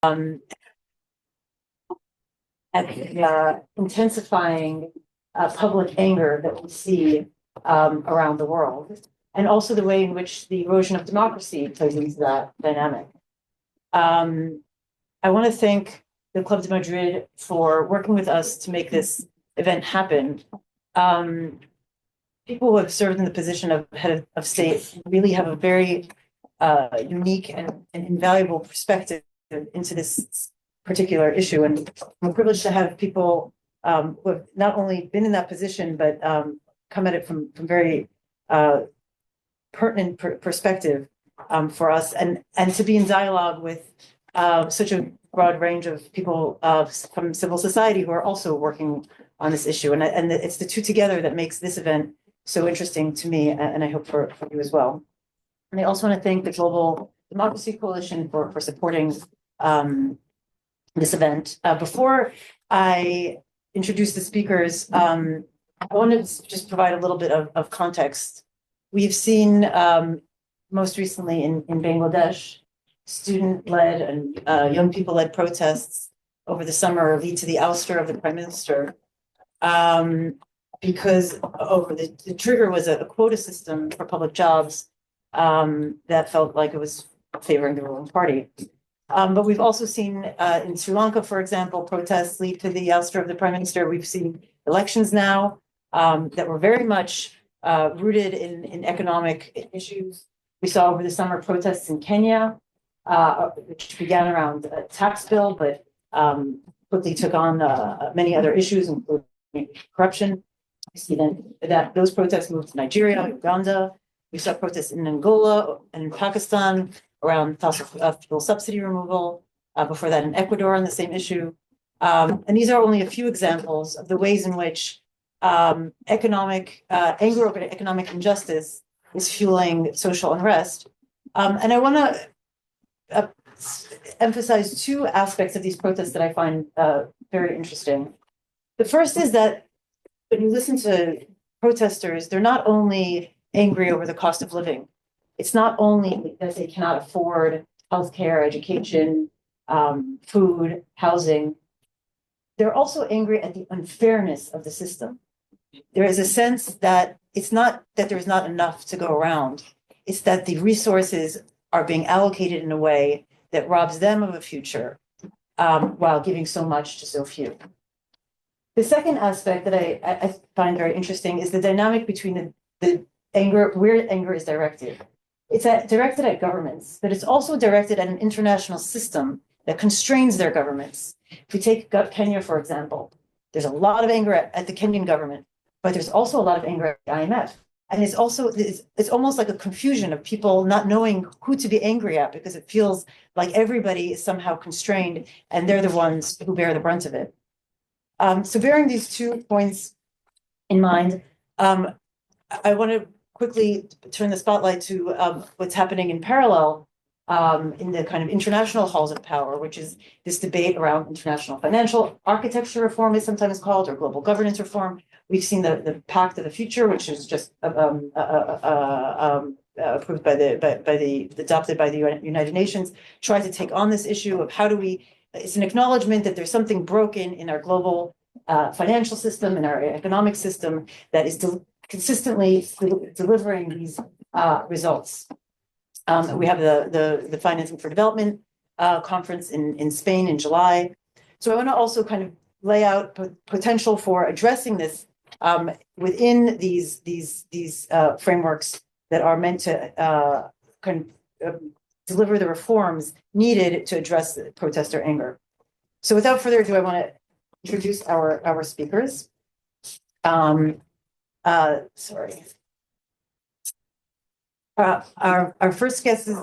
at the intensifying public anger that we see around the world, and also the way in which the erosion of democracy plays into that dynamic. I want to thank the Club de Madrid for working with us to make this event happen. People who have served in the position of head of state really have a very unique and invaluable perspective into this particular issue. And I'm privileged to have people who have not only been in that position, but come at it from very pertinent perspective for us, and to be in dialogue with such a broad range of people from civil society who are also working on this issue. And it's the two together that makes this event so interesting to me, and I hope for you as well. And I also want to thank the Global Democracy Coalition for supporting this event. Before I introduce the speakers, I wanted to just provide a little bit of context. We've seen most recently in Bangladesh, student-led and young people-led protests over the summer lead to the ouster of the prime minister, because over the trigger was a quota system for public jobs that felt like it was favoring the ruling party. But we've also seen in Sri Lanka, for example, protests lead to the ouster of the prime minister. We've seen elections now that were very much rooted in economic issues. We saw over the summer protests in Kenya, which began around a tax bill, but quickly took on many other issues, including corruption. We see then that those protests moved to Nigeria, Uganda. We saw protests in Angola and in Pakistan around fossil fuel subsidy removal. Before that, in Ecuador on the same issue. And these are only a few examples of the ways in which economic anger over economic injustice is fueling social unrest. And I want to emphasize two aspects of these protests that I find very interesting. The first is that when you listen to protesters, they're not only angry over the cost of living. It's not only that they cannot afford healthcare, education, food, housing. They're also angry at the unfairness of the system. There is a sense that it's not that there's not enough to go around. It's that the resources are being allocated in a way that robs them of a future while giving so much to so few. The second aspect that I find very interesting is the dynamic between the anger, where anger is directed. It's directed at governments, but it's also directed at an international system that constrains their governments. If we take Kenya, for example, there's a lot of anger at the Kenyan government, but there's also a lot of anger at the IMF. And it's almost like a confusion of people not knowing who to be angry at, because it feels like everybody is somehow constrained and they're the ones who bear the brunt of it. So bearing these 2 points in mind, I want to quickly turn the spotlight to what's happening in parallel in the kind of international halls of power, which is this debate around international financial architecture reform is sometimes called, or global governance reform. We've seen the Pact of the Future, which is just approved adopted by the United Nations, try to take on this issue of how do we. It's an acknowledgement that there's something broken in our global financial system, in our economic system, that is consistently delivering these results. We have the Financing for Development conference in Spain in July. So I want to also kind of lay out potential for addressing this within these frameworks that are meant to kind of deliver the reforms needed to address the protester anger. So without further ado, I want to introduce our speakers. Sorry. Our first guest is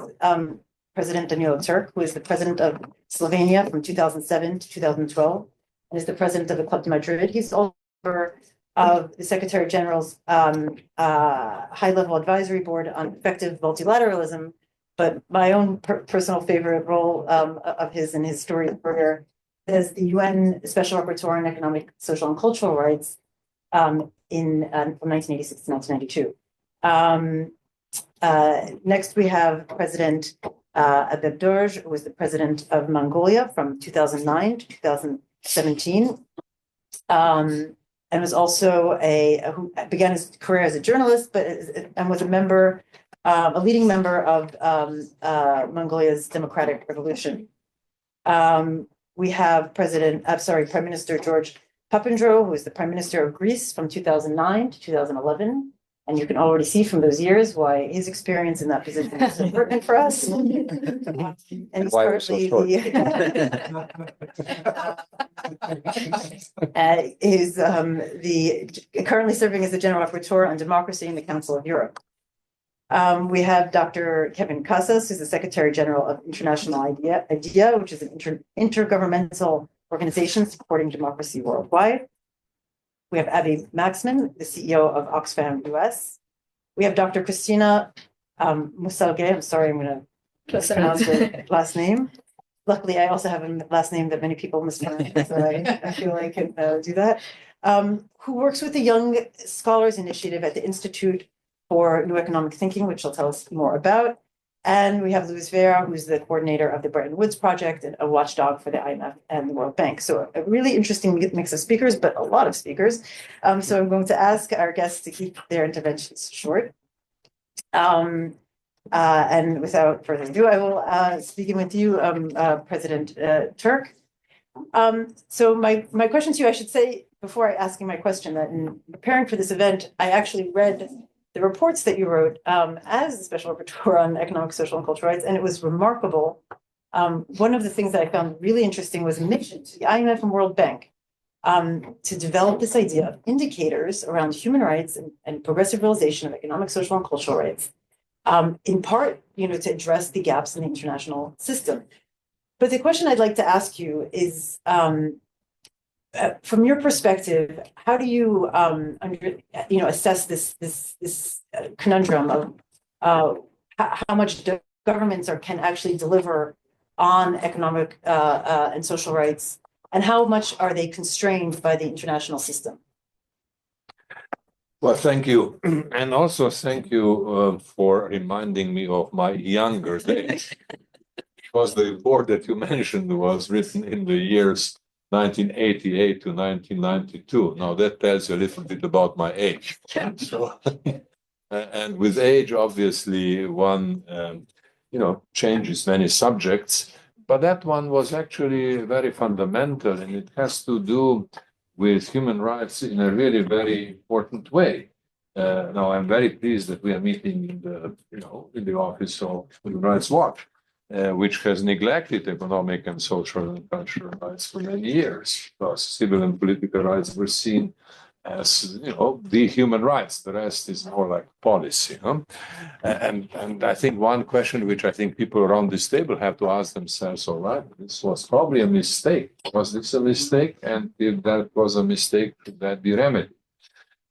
President Danilo Turk, who is the president of Slovenia from 2007 to 2012, and is the president of the Club de Madrid. He's also a member of the Secretary General's high-level advisory board on effective multilateralism. But my own personal favorite role of his in his storied career is the UN Special Rapporteur on Economic, Social, and Cultural Rights from 1986 to 1992. Next, we have President Abebdorj, who was the president of Mongolia from 2009 to 2017. And was also who began his career as a journalist, and was a leading member of Mongolia's democratic revolution. We have Prime Minister George Papandreou, who was the Prime Minister of Greece from 2009 to 2011. And you can already see from those years why his experience in that position is important for us. And he's currently currently serving as the General Rapporteur on Democracy in the Council of Europe. We have Dr. Kevin Casas, who's the Secretary General of International IDEA, which is an intergovernmental organization supporting democracy worldwide. We have Abby Maxman, the CEO of Oxfam US. We have Dr. Christina Musalge. I'm sorry, I'm going to pronounce her last name. Luckily, I also have a last name that many people mispronounce, so I feel I can do that. Who works with the Young Scholars Initiative at the Institute for New Economic Thinking, which she'll tell us more about. And we have Luis Vera, who's the coordinator of the Bretton Woods Project and a watchdog for the IMF and the World Bank. So a really interesting mix of speakers, but a lot of speakers. So I'm going to ask our guests to keep their interventions short. And without further ado, I will begin with you, President Turk. So my question to you, I should say, before asking my question, that in preparing for this event, I actually read the reports that you wrote as the Special Rapporteur on Economic, Social, and Cultural Rights, and it was remarkable. One of the things that I found really interesting was a mission to the IMF and World Bank to develop this idea of indicators around human rights and progressive realization of economic, social, and cultural rights, in part, to address the gaps in the international system. But the question I'd like to ask you is, from your perspective, how do you, assess this conundrum of how much governments can actually deliver on economic and social rights, and how much are they constrained by the international system? Well, thank you, and also thank you for reminding me of my younger days, because the report that you mentioned was written in the years 1988 to 1992. Now that tells you a little bit about my age. So, and with age, obviously, one changes many subjects, but that one was actually very fundamental, and it has to do with human rights in a really very important way. Now I'm very pleased that we are meeting in the office of Human Rights Watch, which has neglected economic and social and cultural rights for many years, because civil and political rights were seen as, the human rights. The rest is more like policy. And I think one question which I think people around this table have to ask themselves, all right, this was probably a mistake. Was this a mistake? And if that was a mistake, could that be remedied?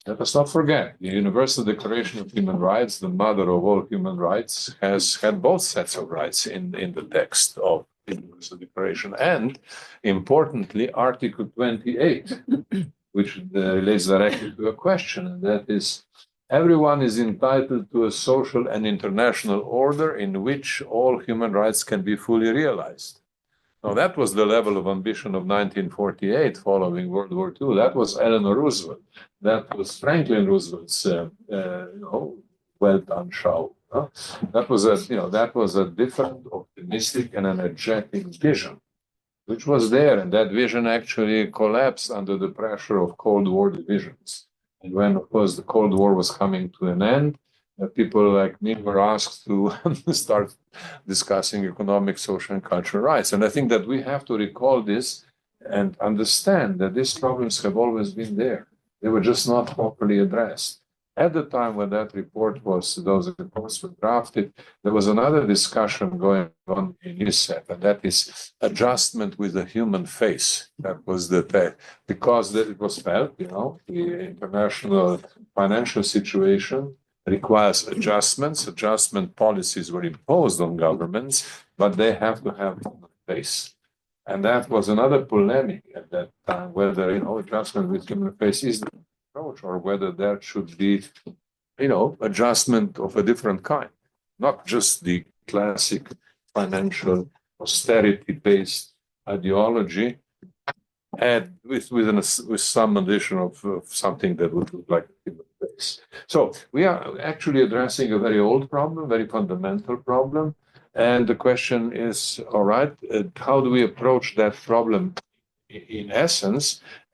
Let us not forget, the Universal Declaration of Human Rights, the mother of all human rights, has had both sets of rights in the text of the Universal Declaration. And importantly, Article 28, which relates directly to a question, and that is, everyone is entitled to a social and international order in which all human rights can be fully realized. Now, that was the level of ambition of 1948 following World War II. That was Eleanor Roosevelt. That was Franklin Roosevelt's, Weltanschauung. That was a different, optimistic, and energetic vision, which was there, and that vision actually collapsed under the pressure of Cold War divisions. And when, of course, the Cold War was coming to an end, people like me were asked to start discussing economic, social, and cultural rights. And I think that we have to recall this and understand that these problems have always been there. They were just not properly addressed. At the time when those reports were drafted, there was another discussion going on in UNICEF, and that is adjustment with the human face. That was because it was felt, the international financial situation requires adjustments. Adjustment policies were imposed on governments, but they have to have human face. And that was another polemic at that time, whether, adjustment with human face is the approach, or whether there should be, adjustment of a different kind, not just the classic financial austerity-based ideology, and with some addition of something that would look like a human face. So we are actually addressing a very old problem, very fundamental problem. And the question is, all right, how do we approach that problem in essence,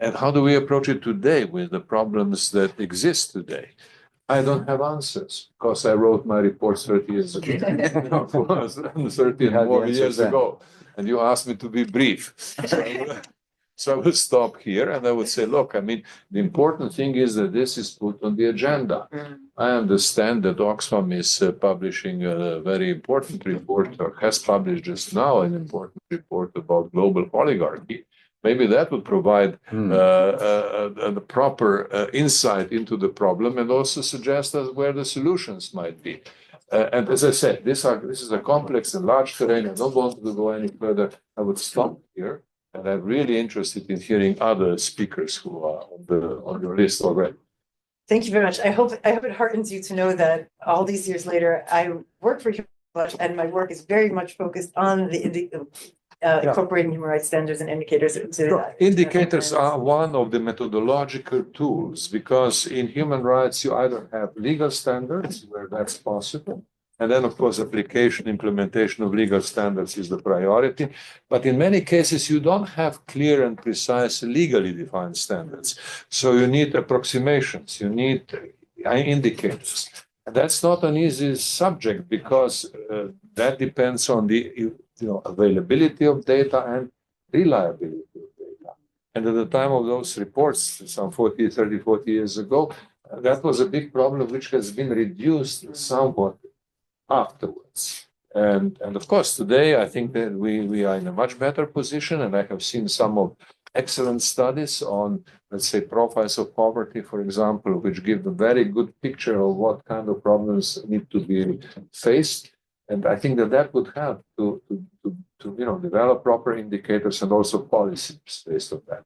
and how do we approach it today with the problems that exist today? I don't have answers because I wrote my reports 30 years ago, 30 and more years ago, and you asked me to be brief. So I will stop here and I would say, look, I mean, the important thing is that this is put on the agenda. I understand that Oxfam is publishing a very important report, or has published just now an important report about global oligarchy. Maybe that would provide the proper insight into the problem and also suggest us where the solutions might be. And as I said, this is a complex and large terrain. I don't want to go any further. I would stop here. And I'm really interested in hearing other speakers who are on your list already. Thank you very much. I hope it heartens you to know that all these years later, I work for Human Rights Watch, and my work is very much focused on incorporating human rights standards and indicators into that. Indicators are one of the methodological tools, because in human rights you either have legal standards where that's possible, and then, of course, application, implementation of legal standards is the priority. But in many cases, you don't have clear and precise legally defined standards. So you need approximations, you need indicators. And that's not an easy subject, because that depends on the availability of data and reliability of data. And at the time of those reports, some 40 years ago, that was a big problem which has been reduced somewhat afterwards. And of course, today, I think that we are in a much better position, and I have seen some of excellent studies on, let's say, profiles of poverty, for example, which give a very good picture of what kind of problems need to be faced. And I think that would help to develop proper indicators and also policies based on that.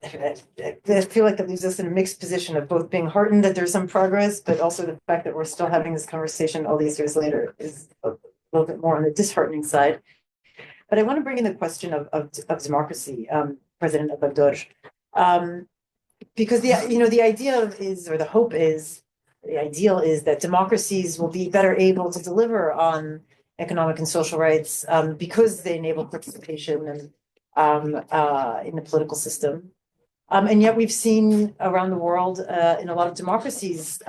I feel like that leaves us in a mixed position of both being heartened that there's some progress, but also the fact that we're still having this conversation all these years later is a little bit more on the disheartening side. But I want to bring in the question of democracy, President Abador, because the idea is, or the hope is, the ideal is that democracies will be better able to deliver on economic and social rights because they enable participation and in the political system. And yet we've seen around the world in a lot of democracies,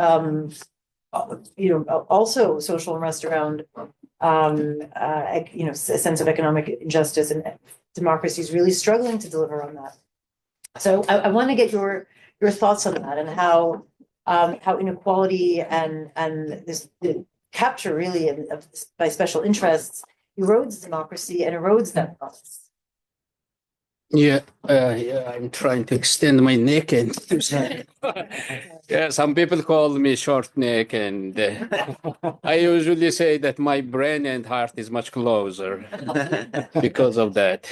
also social unrest around, a sense of economic injustice, and democracies really struggling to deliver on that. So I want to get your thoughts on that, and how inequality and this the capture really by special interests erodes democracy and erodes that process. Yeah, I'm trying to extend my neck, and yeah, some people call me short neck, and I usually say that my brain and heart is much closer because of that.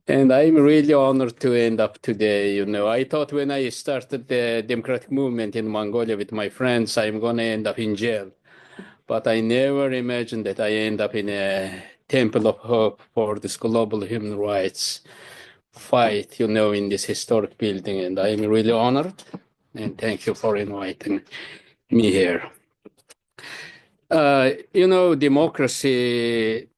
And I'm really honored to end up today. I thought when I started the democratic movement in Mongolia with my friends, I'm going to end up in jail. But I never imagined that I end up in a temple of hope for this global human rights fight, in this historic building. And I'm really honored. And thank you for inviting me here. Democracy,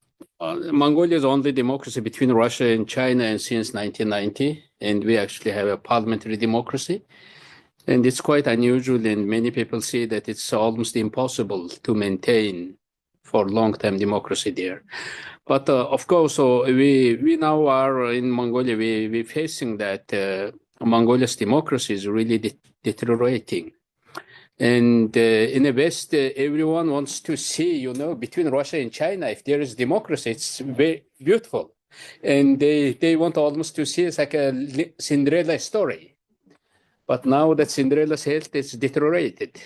Mongolia is the only democracy between Russia and China, and since 1990. And we actually have a parliamentary democracy. And it's quite unusual, and many people say that it's almost impossible to maintain for long-term democracy there. But of course, we now are in Mongolia, we're facing that Mongolia's democracy is really deteriorating. And in the West, everyone wants to see, between Russia and China, if there is democracy, it's very beautiful. And they want almost to see it like a Cinderella story. But now that Cinderella's health is deteriorated,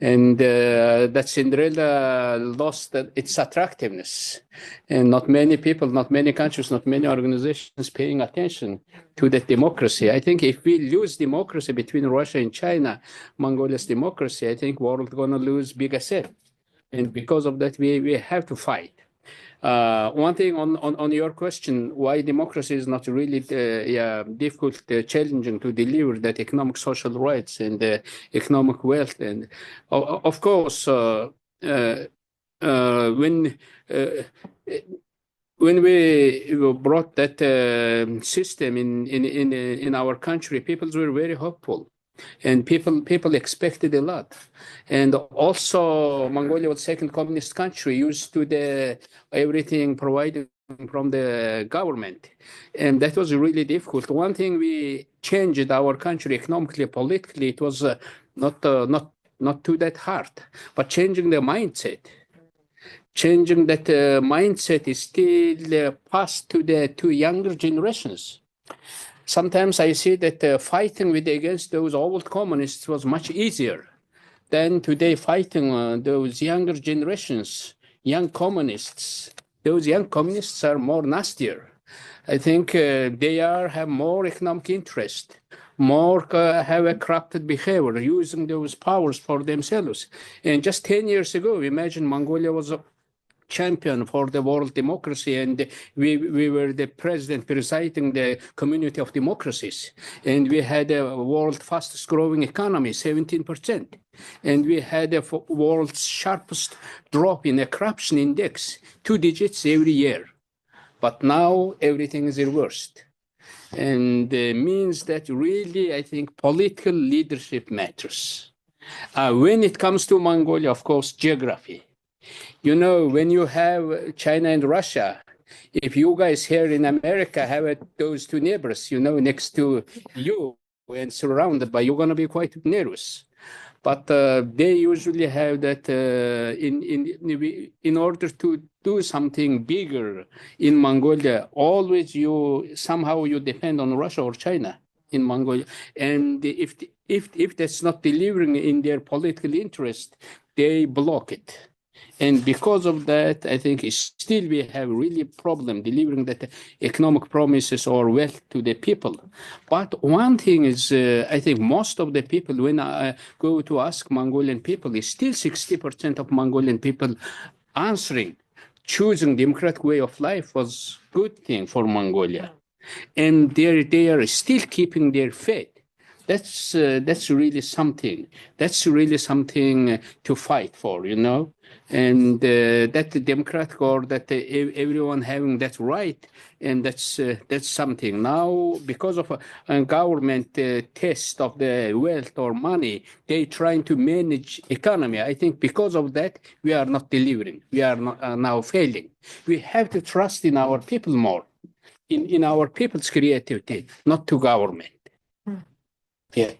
and that Cinderella lost its attractiveness, and not many people, not many countries, not many organizations paying attention to that democracy. I think if we lose democracy between Russia and China, Mongolia's democracy, I think world going to lose big asset. And because of that, we have to fight. One thing on your question, why democracy is not really difficult, challenging to deliver that economic, social rights and economic wealth. And of course, when we brought that system in our country, people were very hopeful, and people expected a lot. And also, Mongolia was second communist country, used to the everything provided from the government, and that was really difficult. One thing we changed our country economically, politically, it was not too that hard, but changing the mindset. Changing that mindset is still passed to the younger generations. Sometimes I see that fighting against those old communists was much easier than today fighting those younger generations, young communists. Those young communists are more nastier. I think they have more economic interest, more have a corrupted behavior, using those powers for themselves. And just 10 years ago, imagine Mongolia was a champion for the world democracy, and we were the president presiding the community of democracies, and we had a world fastest growing economy, 17%, and we had a world's sharpest drop in the corruption index, 2 digits every year. But now everything is reversed, and means that really I think political leadership matters. When it comes to Mongolia, of course, geography. You know, when you have China and Russia, if you guys here in America have those two neighbors, you know, next to you and surrounded by, you're going to be quite nervous. But they usually have that in order to do something bigger in Mongolia, always somehow you depend on Russia or China in Mongolia. And if that's not delivering in their political interest, they block it. And because of that, I think still we have really problem delivering that economic promises or wealth to the people. But one thing is, I think most of the people, when I go to ask Mongolian people, is still 60% of Mongolian people answering, choosing democratic way of life was good thing for Mongolia. And they are still keeping their faith. That's really something. That's really something to fight for, you know. And that democratic or that everyone having that right, and that's something. Now, because of a government test of the wealth or money, they trying to manage economy. I think because of that, we are not delivering. We are not, now failing. We have to trust in our people more, in our people's creativity, not to government. Yeah.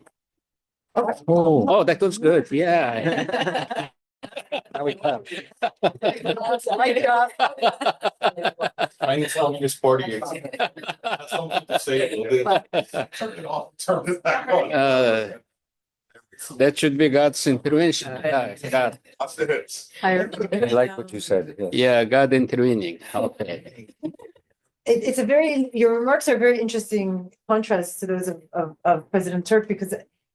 Oh, that was good. Yeah. Now we clap. Chinese Communist Party. Something to say. Turn it off. Turn it back on. That should be God's intervention. God. That's it. I like what you said. Yes. Yeah, God intervening. Okay. It's your remarks are very interesting contrast to those of President Turk, because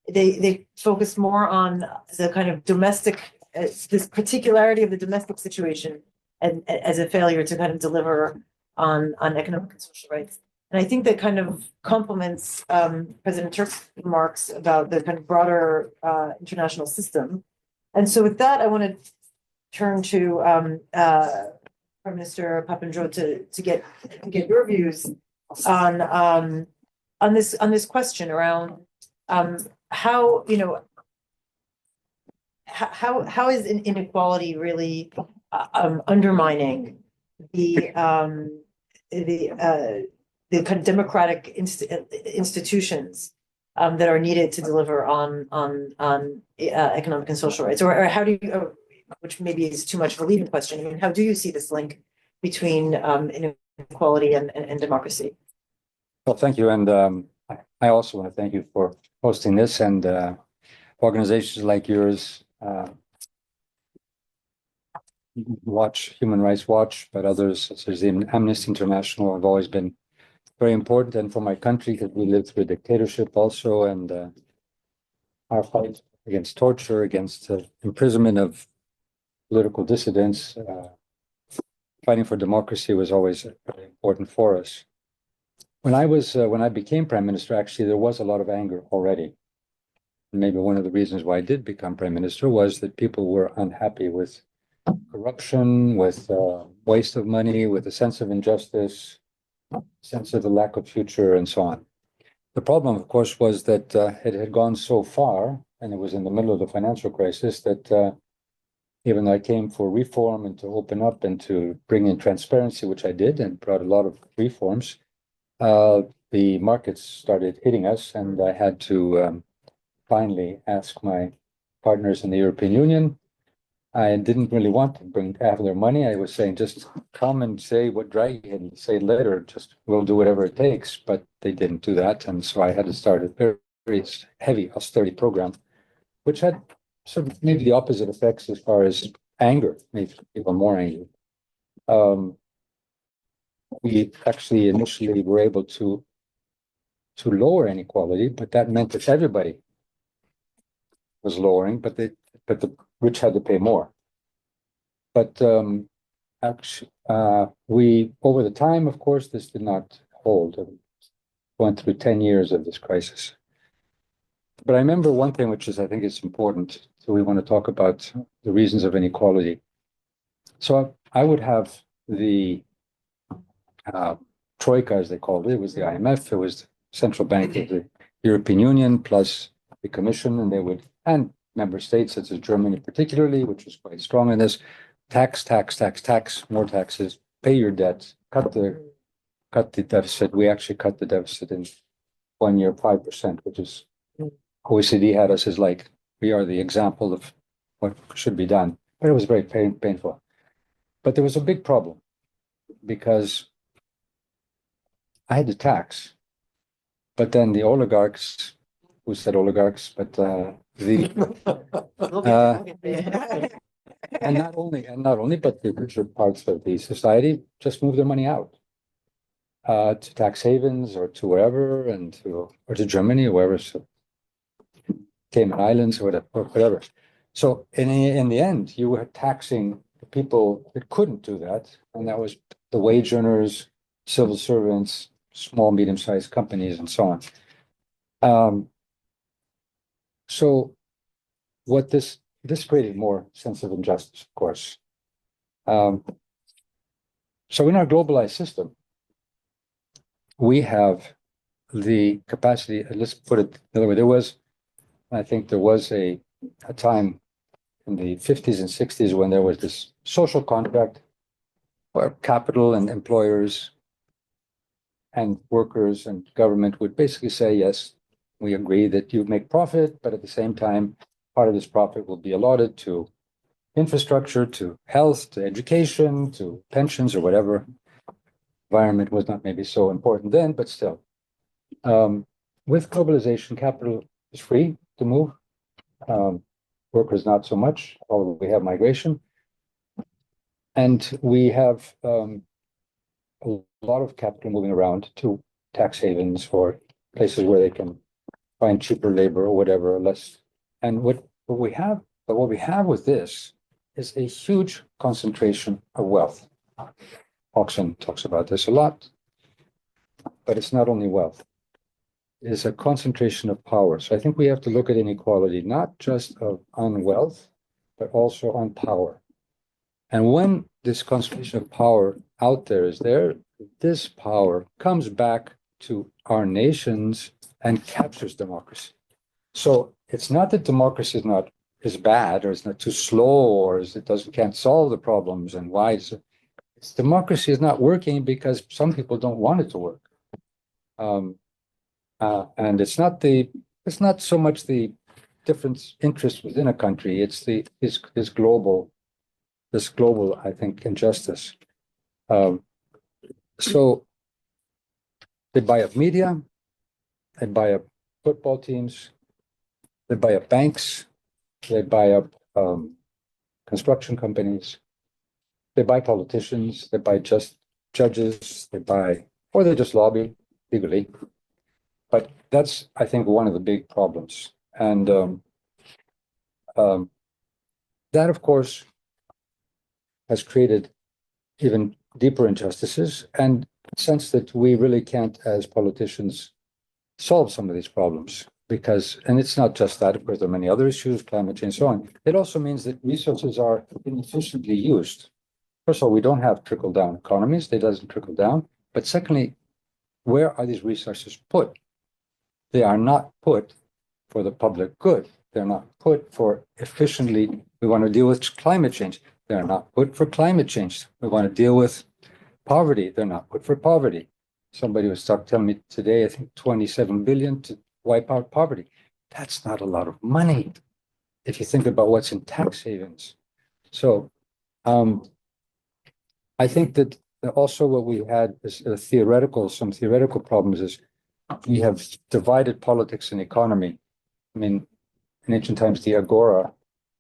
they focus more on the kind of domestic, this particularity of the domestic situation, and as a failure to kind of deliver on economic and social rights. And I think that kind of complements President Turk's remarks about the kind of broader international system. And so with that, I want to turn to Prime Minister Papandreou to get your views on this question around how, you know, how is inequality really undermining the kind of democratic institutions that are needed to deliver on economic and social rights, or how do you, which maybe is too much of a leading question. I mean, how do you see this link between inequality and democracy? Well, thank you. And I also want to thank you for hosting this, and organizations like yours, Human Rights Watch, but others such as Amnesty International have always been very important. And for my country, because we lived through a dictatorship also, and our fight against torture, against imprisonment of political dissidents. Fighting for democracy was always very important for us. When I became prime minister, actually, there was a lot of anger already. And maybe one of the reasons why I did become prime minister was that people were unhappy with corruption, with waste of money, with a sense of injustice, sense of the lack of future, and so on. The problem, of course, was that it had gone so far, and it was in the middle of the financial crisis, that even though I came for reform and to open up and to bring in transparency, which I did, and brought a lot of reforms, the markets started hitting us, and I had to finally ask my partners in the European Union. I didn't really want to have their money. I was saying, just come and say what Draghi had said later, just we'll do whatever it takes, but they didn't do that. And so I had to start a very, very heavy austerity program, which had sort of maybe the opposite effects as far as anger, maybe even more angry. We actually initially were able to lower inequality, but that meant that everybody was lowering, but the rich had to pay more. But actually, we over the time, of course, this did not hold. Went through 10 years of this crisis. But I remember one thing, which is I think it's important. So we want to talk about the reasons of inequality. So I would have the Troika, as they called it. It was the IMF. It was the central bank of the European Union plus the Commission, and they would, and member states such as Germany particularly, which was quite strong in this, tax, more taxes, pay your debt, cut the deficit. We actually cut the deficit in 1 year 5%, which is OECD had us as like we are the example of what should be done. But it was very painful. But there was a big problem because I had to tax, but then the oligarchs, who said oligarchs, but and not only, but the richer parts of the society just move their money out to tax havens or to wherever, and or to Germany or wherever, so Cayman Islands or whatever. So in the end, you were taxing the people that couldn't do that, and that was the wage earners, civil servants, small, medium-sized companies, and so on. So what this created more sense of injustice, of course. So in our globalized system, we have the capacity, let's put it another way, I think there was a time in the 50s and 60s when there was this social contract where capital and employers and workers and government would basically say, yes, we agree that you make profit, but at the same time, part of this profit will be allotted to infrastructure, to health, to education, to pensions or whatever. Environment was not maybe so important then, but still. With globalization, capital is free to move. Workers not so much, although we have migration. And we have a lot of capital moving around to tax havens or places where they can find cheaper labor or whatever, less. And what we have with this is a huge concentration of wealth. Oxen talks about this a lot, but it's not only wealth. It is a concentration of power. So I think we have to look at inequality, not just on wealth, but also on power. And when this concentration of power out there is there, this power comes back to our nations and captures democracy. So it's not that democracy is bad, or it's not too slow, or it can't solve the problems. And why is it? It's democracy is not working because some people don't want it to work. And it's not so much the different interests within a country. It's this global, I think, injustice. So they buy up media, they buy up football teams, they buy up banks, they buy up construction companies, they buy politicians, they buy just judges, or they just lobby legally. But that's, I think, one of the big problems. And that, of course, has created even deeper injustices and a sense that we really can't, as politicians, solve some of these problems. Because, and it's not just that, of course, there are many other issues, climate change, so on. It also means that resources are inefficiently used. First of all, we don't have trickle-down economies, they doesn't trickle down. But secondly, where are these resources put? They are not put for the public good. They're not put for efficiently, we want to deal with climate change. They're not put for climate change. We want to deal with poverty. They're not put for poverty. Somebody was telling me today, I think 27 billion to wipe out poverty. That's not a lot of money if you think about what's in tax havens. So I think that also what we had is some theoretical problems is we have divided politics and economy. I mean, in ancient times, the agora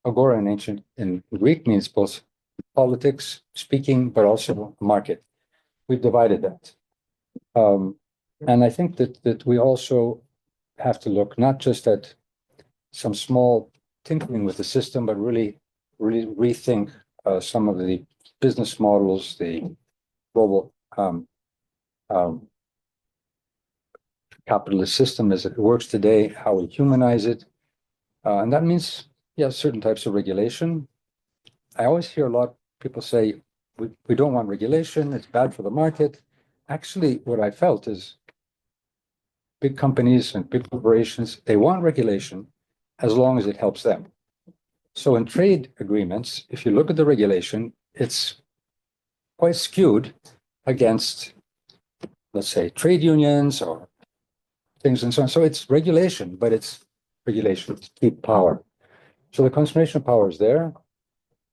in Greek means both politics, speaking, but also market. We've divided that. And I think that we also have to look not just at some small tinkering with the system, but really rethink some of the business models, the global capitalist system as it works today, how we humanize it. And that means, yeah, certain types of regulation. I always hear a lot of people say, we don't want regulation, it's bad for the market. Actually, what I felt is big companies and big corporations, they want regulation as long as it helps them. So in trade agreements, if you look at the regulation, it's quite skewed against, let's say, trade unions or things and so on. So it's regulation, but it's regulation to keep power. So the concentration of power is there.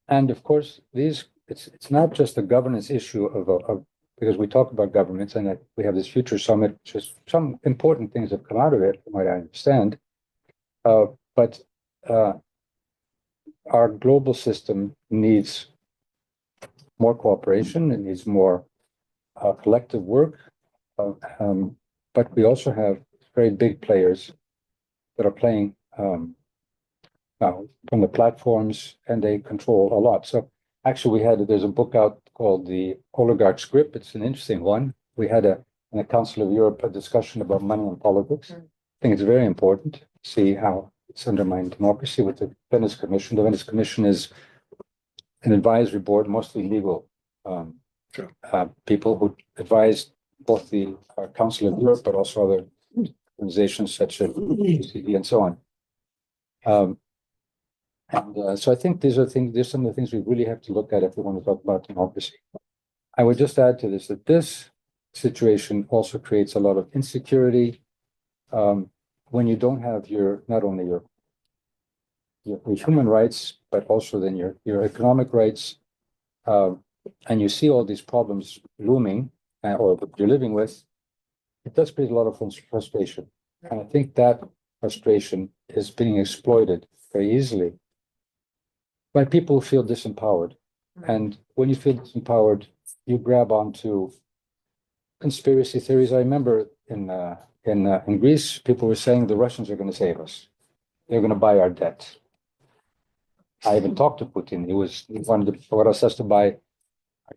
And of course, it's not just a governance issue of because we talk about governments and that we have this future summit, just some important things have come out of it, from what I understand. But our global system needs more cooperation, it needs more collective work. But we also have very big players that are playing now from the platforms, and they control a lot. So actually, there's a book out called The Oligarch's Grip. It's an interesting one. We had in the Council of Europe a discussion about money and politics. I think it's very important to see how it's undermined democracy with the Venice Commission. The Venice Commission is an advisory board, mostly legal people who advise both the Council of Europe, but also other organizations such as OECD and so on. So I think these are some of the things we really have to look at if we want to talk about democracy. I would just add to this that this situation also creates a lot of insecurity when you don't have not only your human rights, but also then your economic rights, and you see all these problems looming or that you're living with. It does create a lot of frustration, and I think that frustration is being exploited very easily by people who feel disempowered. And when you feel disempowered, you grab onto conspiracy theories. I remember in Greece, people were saying the Russians are going to save us. They're going to buy our debt. I even talked to Putin. He wanted us to buy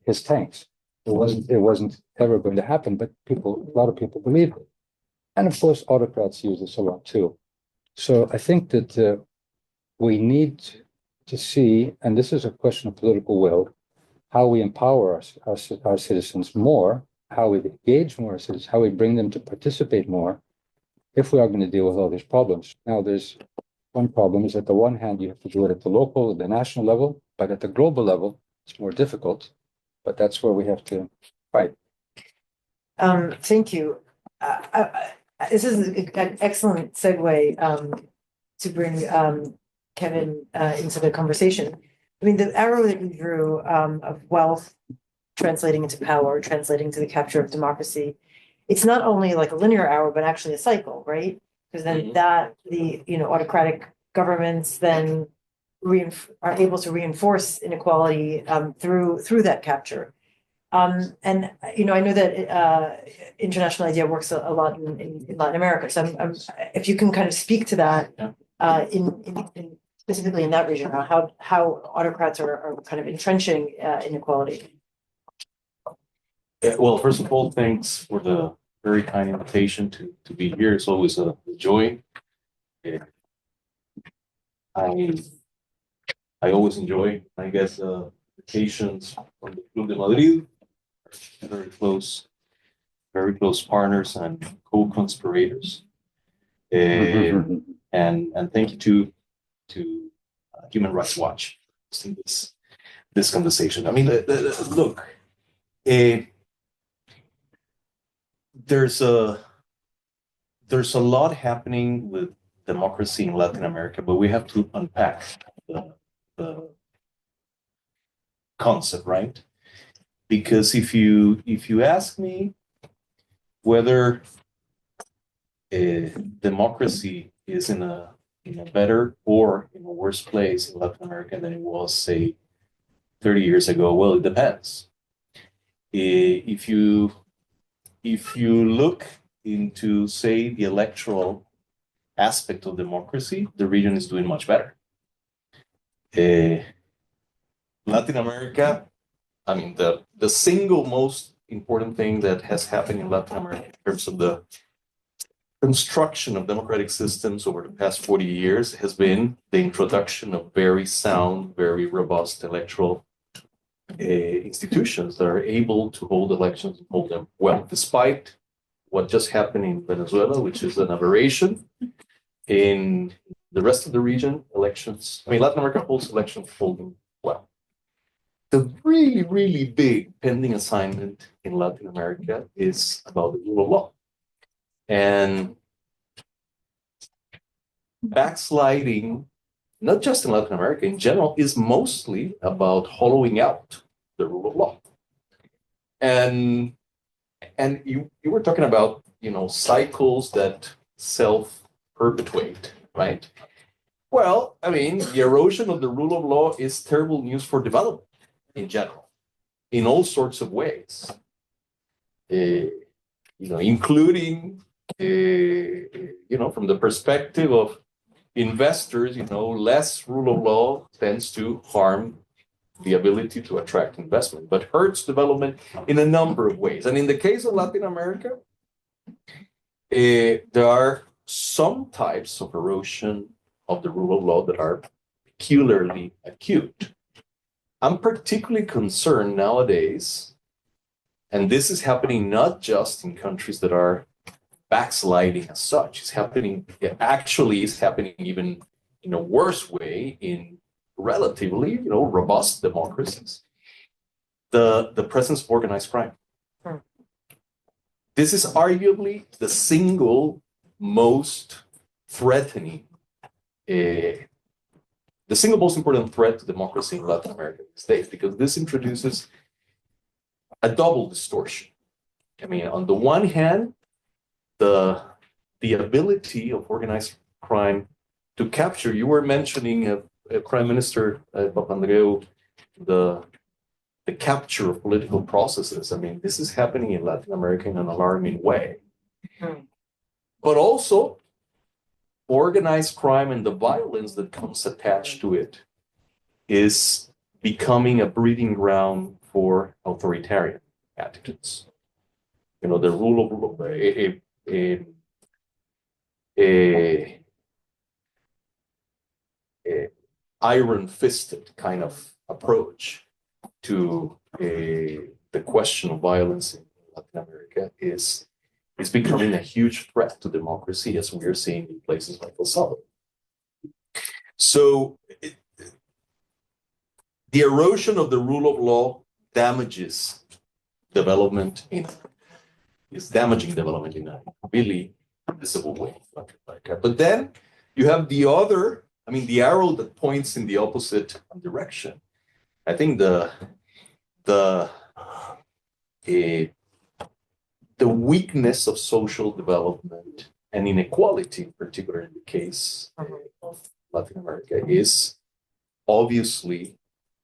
his tanks. It wasn't ever going to happen, but a lot of people believed it. And of course, autocrats use this a lot too. So I think that we need to see, and this is a question of political will, how we empower our citizens more, how we engage more citizens, how we bring them to participate more, if we are going to deal with all these problems. Now, there's one problem is at the one hand, you have to do it at the local, the national level, but at the global level, it's more difficult. But that's where we have to fight. Thank you. This is an excellent segue to bring Kevin into the conversation. I mean, the arrow that you drew of wealth translating into power, translating to the capture of democracy, it's not only like a linear arrow, but actually a cycle, right? Because then autocratic governments then are able to reinforce inequality through that capture. And I know that International IDEA works a lot in Latin America. So if you can kind of speak to that in specifically in that region, or how autocrats are kind of entrenching inequality. Well, first of all, thanks for the very kind invitation to be here. It's always a joy. Yeah. I always enjoy, I guess, vacations from the Club de Madrid. Very close partners and co-conspirators. And thank you to Human Rights Watch for this conversation. I mean, look, there's a lot happening with democracy in Latin America, but we have to unpack the concept, right? Because if you ask me whether democracy is in a better or in a worse place in Latin America than it was, say, 30 years ago, well, it depends. If you look into, say, the electoral aspect of democracy, the region is doing much better. Latin America, I mean, the single most important thing that has happened in Latin America in terms of the construction of democratic systems over the past 40 years has been the introduction of very sound, very robust electoral institutions that are able to hold elections and hold them well, despite what just happened in Venezuela, which is an aberration. In the rest of the region, elections, I mean, Latin America holds elections holding well. The really, really big pending assignment in Latin America is about the rule of law. And backsliding, not just in Latin America, in general, is mostly about hollowing out the rule of law. And you were talking about, cycles that self-perpetuate, right? Well, I mean, the erosion of the rule of law is terrible news for development in general, in all sorts of ways, including, from the perspective of investors, less rule of law tends to harm the ability to attract investment, but hurts development in a number of ways. And in the case of Latin America, there are some types of erosion of the rule of law that are peculiarly acute. I'm particularly concerned nowadays, and this is happening not just in countries that are backsliding as such. It's happening even in a worse way in relatively, robust democracies. The presence of organized crime. This is arguably the single most threatening, the single most important threat to democracy in Latin America these days, because this introduces a double distortion. I mean, on the one hand, the ability of organized crime to capture, you were mentioning Prime Minister Papandreou, the capture of political processes. I mean, this is happening in Latin America in an alarming way. But also, organized crime and the violence that comes attached to it is becoming a breeding ground for authoritarian attitudes. The rule of a iron-fisted kind of approach to the question of violence in Latin America is becoming a huge threat to democracy, as we are seeing in places like El Salvador. So the erosion of the rule of law damages development is damaging development in a really visible way. But then you have the arrow that points in the opposite direction. I think the weakness of social development and inequality, in particular in the case of Latin America, is obviously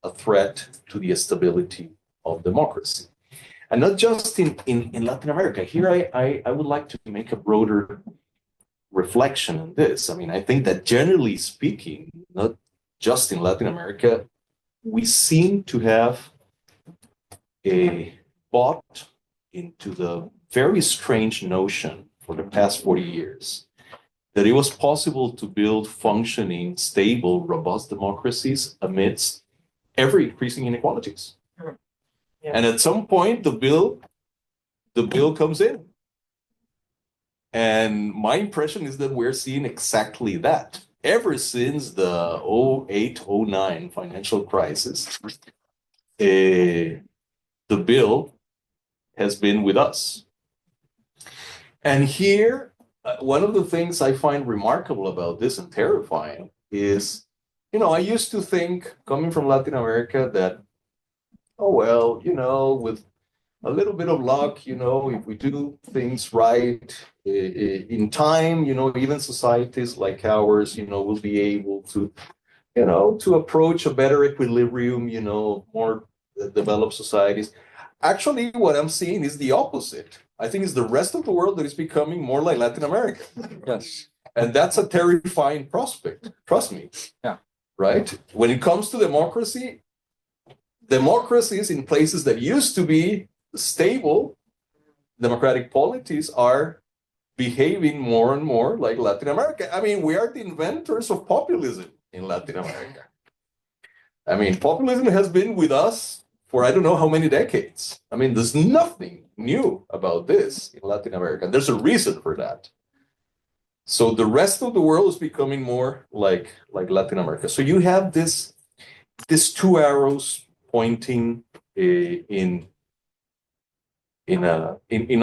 a threat to the stability of democracy. And not just in Latin America. Here I would like to make a broader reflection on this. I mean, I think that generally speaking, not just in Latin America, we seem to have bought into the very strange notion for the past 40 years that it was possible to build functioning, stable, robust democracies amidst ever increasing inequalities. Yeah. And at some point, the bill comes in. And my impression is that we're seeing exactly that. Ever since the 08, 09 financial crisis, the bill has been with us. And here, one of the things I find remarkable about this and terrifying is, I used to think, coming from Latin America, that, oh, well, with a little bit of luck, if we do things right in time, even societies like ours, will be able to, to approach a better equilibrium, more developed societies. Actually, what I'm seeing is the opposite. I think it's the rest of the world that is becoming more like Latin America. Yes. And that's a terrifying prospect. Trust me. Yeah. Right? When it comes to democracy, democracies in places that used to be stable, democratic polities are behaving more and more like Latin America. I mean, we are the inventors of populism in Latin America. I mean, populism has been with us for I don't know how many decades. I mean, there's nothing new about this in Latin America. And there's a reason for that. So the rest of the world is becoming more like Latin America. So you have this two arrows pointing in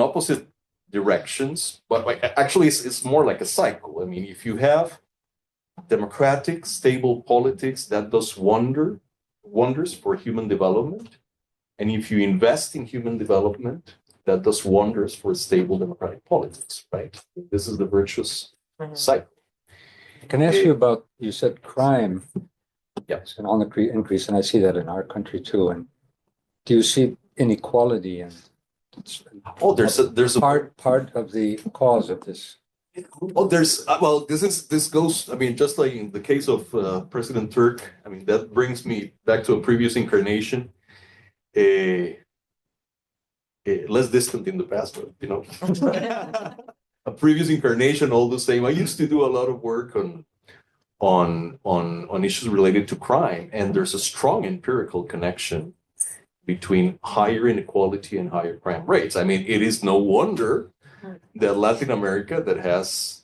opposite directions, but actually it's more like a cycle. I mean, if you have democratic, stable politics, that does wonders for human development. And if you invest in human development, that does wonders for stable democratic politics, right? This is the virtuous cycle. Can I ask you about, you said crime. Yes. And on the increase, and I see that in our country too. And do you see inequality and there's a part of the cause of this? This goes, I mean, just like in the case of President Turk, I mean, that brings me back to a previous incarnation, less distant in the past, but, a previous incarnation, all the same. I used to do a lot of work on issues related to crime, and there's a strong empirical connection between higher inequality and higher crime rates. I mean, it is no wonder that Latin America that has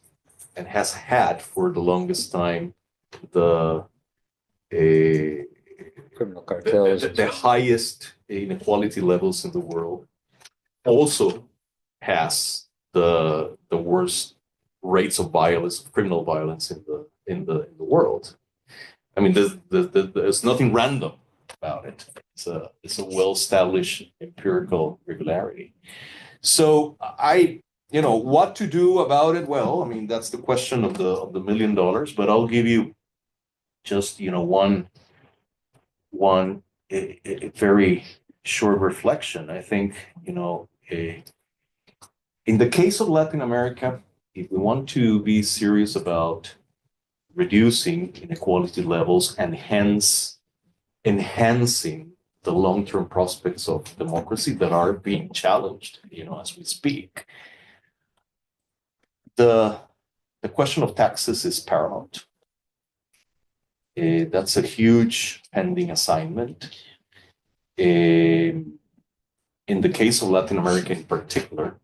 had for the longest time the Criminal cartels. the highest inequality levels in the world also has the worst rates of violence, criminal violence in the world. I mean, there's nothing random about it. It's a well-established empirical regularity. So what to do about it? Well, I mean, that's the question of the $1 million, but I'll give you just, one very short reflection. I think, in the case of Latin America, if we want to be serious about reducing inequality levels and hence enhancing the long-term prospects of democracy that are being challenged, as we speak, the question of taxes is paramount. That's a huge pending assignment. In the case of Latin America in particular.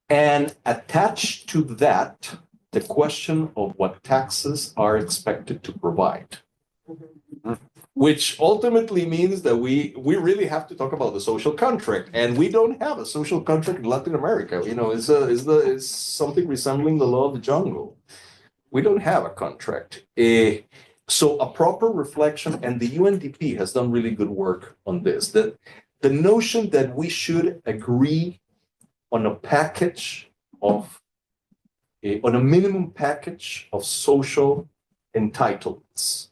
And attached to that, the question of what taxes are expected to provide. Which ultimately means that we really have to talk about the social contract, and we don't have a social contract in Latin America. It's something resembling the law of the jungle. We don't have a contract. So a proper reflection, and the UNDP has done really good work on this, that the notion that we should agree on a package of, on a minimum package of social entitlements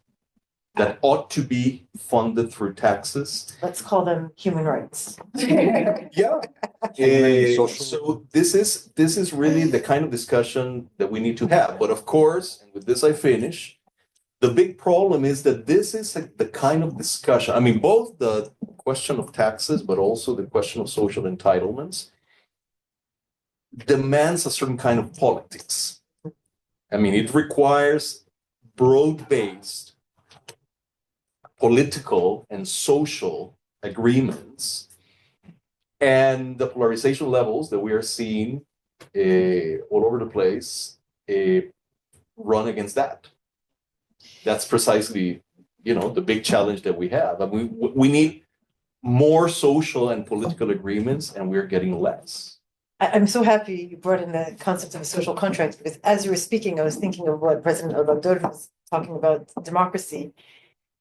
that ought to be funded through taxes. Let's call them human rights. Yeah. So this is really the kind of discussion that we need to have. But of course, and with this I finish, The big problem is that this is the kind of discussion, I mean, both the question of taxes, but also the question of social entitlements demands a certain kind of politics. I mean, it requires broad-based political and social agreements. And the polarization levels that we are seeing all over the place run against that. That's precisely, the big challenge that we have. I mean, we need more social and political agreements, and we're getting less. I'm so happy you brought in the concept of a social contract, because as you were speaking, I was thinking of what President Obrador was talking about democracy,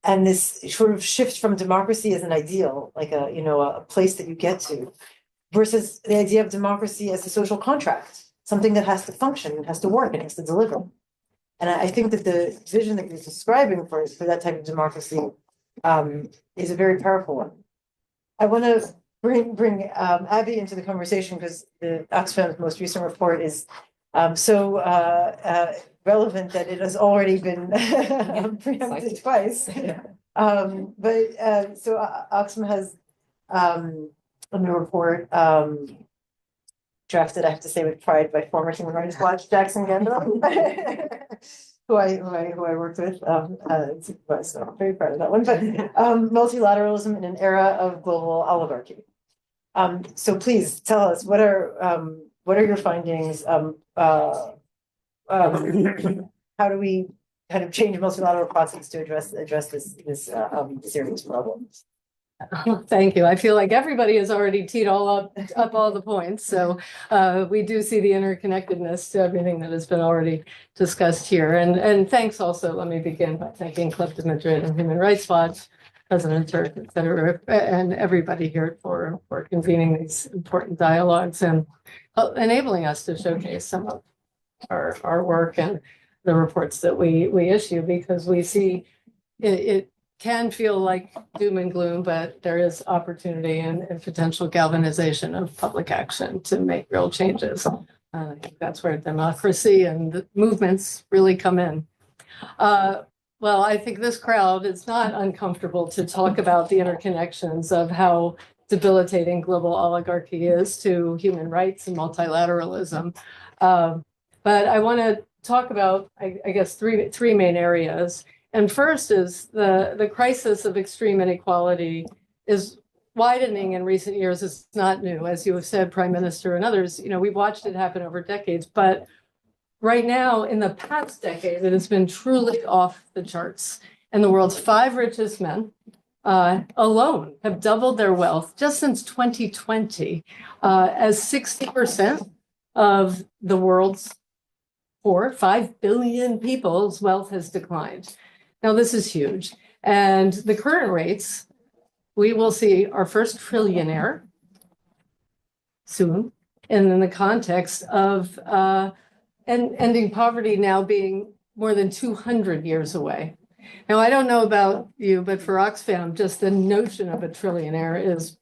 and this sort of shift from democracy as an ideal, like a place that you get to, versus the idea of democracy as a social contract, something that has to function, it has to work, it has to deliver. And I think that the vision that you're describing for that type of democracy is a very powerful one. I want to bring Abby into the conversation, because the Oxfam's most recent report is so relevant that it has already been preempted twice. But so Oxfam has a new report drafted, I have to say with pride, by former Human Rights Watch Jackson Gendel, who I worked with. So I'm very proud of that one. But multilateralism in an era of global oligarchy. So please tell us, what are your findings? How do we kind of change multilateral process to address this serious problem? Thank you. I feel like everybody has already teed up all the points. So we do see the interconnectedness to everything that has been already discussed here. And thanks also, let me begin by thanking Club de Madrid and Human Rights Watch, President Turk, et cetera, and everybody here for convening these important dialogues and enabling us to showcase some of our work and the reports that we issue, because we see it can feel like doom and gloom, but there is opportunity and potential galvanization of public action to make real changes. I think that's where democracy and the movements really come in. Well, I think this crowd is not uncomfortable to talk about the interconnections of how debilitating global oligarchy is to human rights and multilateralism. But I want to talk about, I guess, three main areas. And first is the crisis of extreme inequality is widening in recent years. It's not new, as you have said, Prime Minister and others. We've watched it happen over decades, but right now, in the past decade, it has been truly off the charts. And the world's 5 richest men alone have doubled their wealth just since 2020, as 60% of the world's 5 billion people's wealth has declined. Now, this is huge. And the current rates, we will see our first trillionaire soon. And in the context of ending poverty now being more than 200 years away. Now, I don't know about you, but for Oxfam, just the notion of a trillionaire is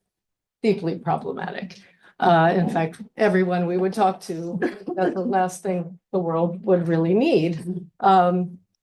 deeply problematic. In fact, everyone we would talk to, that's the last thing the world would really need.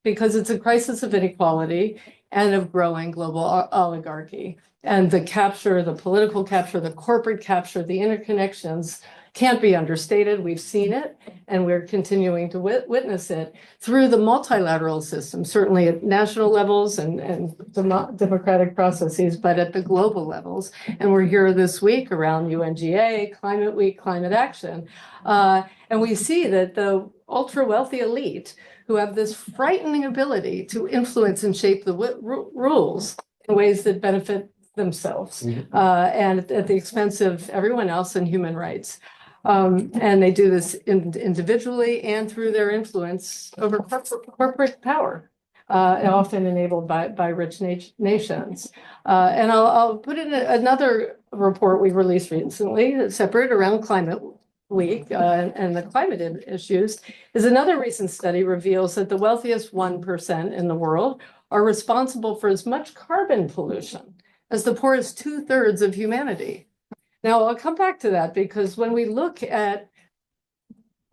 Because it's a crisis of inequality and of growing global oligarchy. And the capture, the political capture, the corporate capture, the interconnections can't be understated. We've seen it, and we're continuing to witness it through the multilateral system, certainly at national levels and democratic processes, but at the global levels. And we're here this week around UNGA, Climate Week, Climate Action. And we see that the ultra-wealthy elite, who have this frightening ability to influence and shape the rules in ways that benefit themselves and at the expense of everyone else and human rights. And they do this individually and through their influence over corporate power, often enabled by rich nations. And I'll put in another report we released recently, separate around Climate Week and the climate issues, is another recent study reveals that the wealthiest 1% in the world are responsible for as much carbon pollution as the poorest 2/3 of humanity. Now, I'll come back to that, because when we look at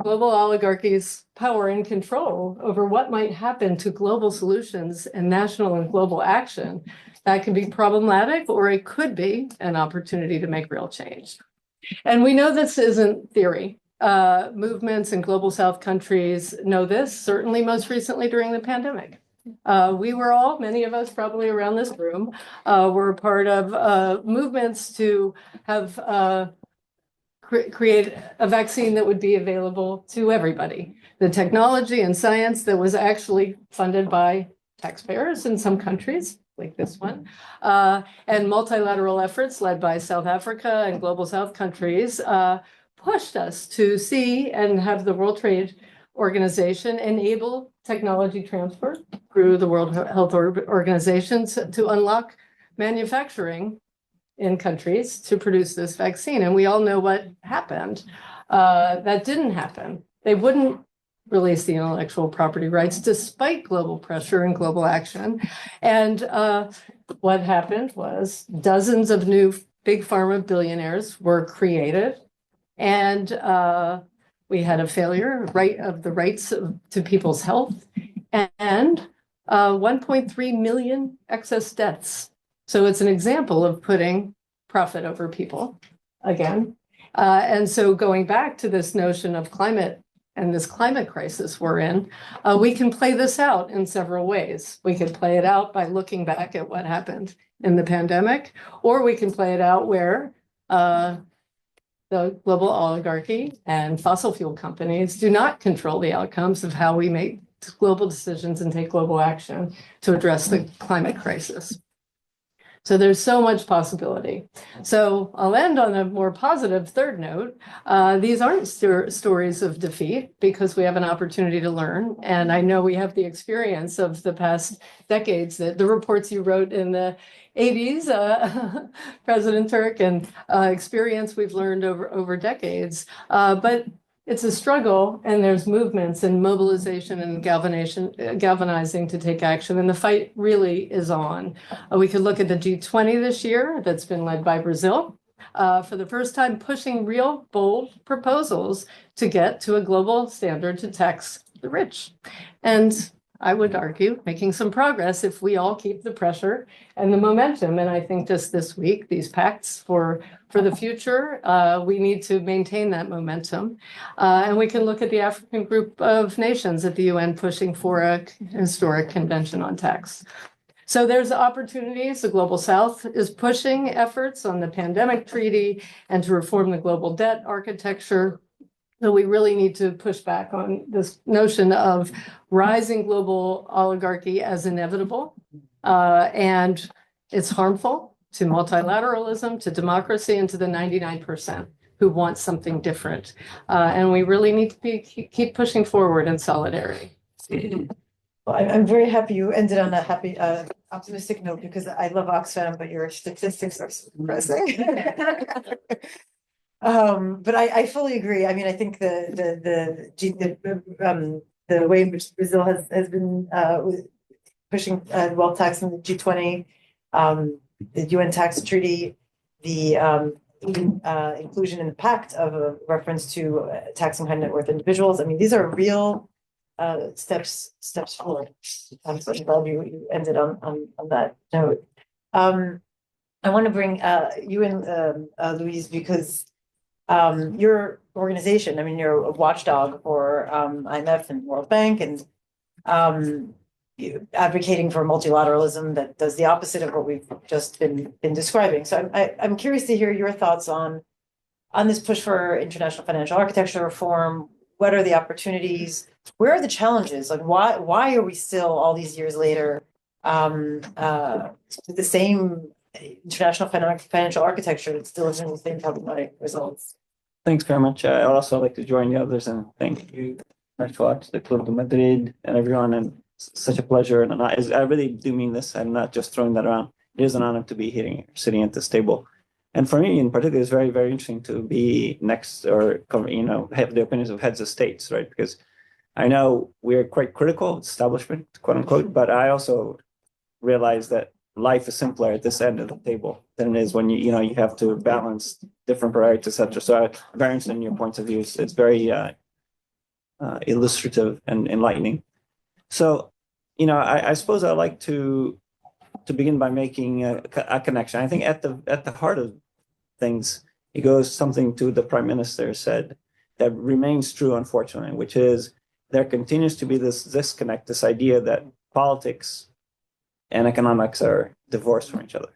global oligarchies' power and control over what might happen to global solutions and national and global action, that can be problematic, or it could be an opportunity to make real change. And we know this isn't theory. Movements in global South countries know this, certainly most recently during the pandemic. We were all, many of us probably around this room, were part of movements to have create a vaccine that would be available to everybody. The technology and science that was actually funded by taxpayers in some countries, like this one, and multilateral efforts led by South Africa and global South countries pushed us to see and have the World Trade Organization enable technology transfer through the World Health Organization to unlock manufacturing in countries to produce this vaccine. And we all know what happened. That didn't happen. They wouldn't release the intellectual property rights despite global pressure and global action. And what happened was dozens of new big pharma billionaires were created. And we had a failure of the rights to people's health and 1.3 million excess deaths. So it's an example of putting profit over people again. And so going back to this notion of climate and this climate crisis we're in, we can play this out in several ways. We can play it out by looking back at what happened in the pandemic, or we can play it out where the global oligarchy and fossil fuel companies do not control the outcomes of how we make global decisions and take global action to address the climate crisis. So there's so much possibility. So I'll end on a more positive third note. These aren't stories of defeat because we have an opportunity to learn. And I know we have the experience of the past decades, that the reports you wrote in the 80s, President Turk, and experience we've learned over decades. But it's a struggle, and there's movements and mobilization and galvanizing to take action, and the fight really is on. We could look at the G20 this year that's been led by Brazil, for the first time pushing real bold proposals to get to a global standard to tax the rich. And I would argue making some progress if we all keep the pressure and the momentum. And I think just this week, these pacts for the future, we need to maintain that momentum. And we can look at the African group of nations at the UN pushing for a historic convention on tax. So there's opportunities. The Global South is pushing efforts on the pandemic treaty and to reform the global debt architecture. So we really need to push back on this notion of rising global oligarchy as inevitable. And it's harmful to multilateralism, to democracy, and to the 99% who want something different. And we really need to keep pushing forward in solidarity. Well, I'm very happy you ended on a happy, optimistic note, because I love Oxfam, but your statistics are so depressing. But I fully agree. I mean, I think the way in which Brazil has been pushing wealth tax in the G20, the UN tax treaty, the inclusion in the pact of a reference to taxing high net worth individuals. I mean, these are real steps forward. I'm so glad you ended on that note. I want to bring you in, Louise, because your organization, I mean, you're a watchdog for IMF and World Bank, and advocating for multilateralism that does the opposite of what we've just been describing. So I'm curious to hear your thoughts on this push for international financial architecture reform. What are the opportunities? Where are the challenges? Like, why are we still all these years later the same international financial architecture that still isn't the same problematic results? Thanks very much. I'd also like to join the others and thank you, Marshall, the Club de Madrid, and everyone. And it's such a pleasure. And I really do mean this. I'm not just throwing that around. It is an honor to be here, sitting at this table. And for me in particular, it's very, very interesting to be next, or have the opinions of heads of states, right? Because I know we're quite critical, establishment, quote unquote, but I also realize that life is simpler at this end of the table than it is when you have to balance different priorities, etc. So I'm very interested in your points of view. It's very illustrative and enlightening. So, I suppose I'd like to begin by making a connection. I think at the heart of things, it goes something to the Prime Minister said that remains true, unfortunately, which is there continues to be this disconnect, this idea that politics and economics are divorced from each other.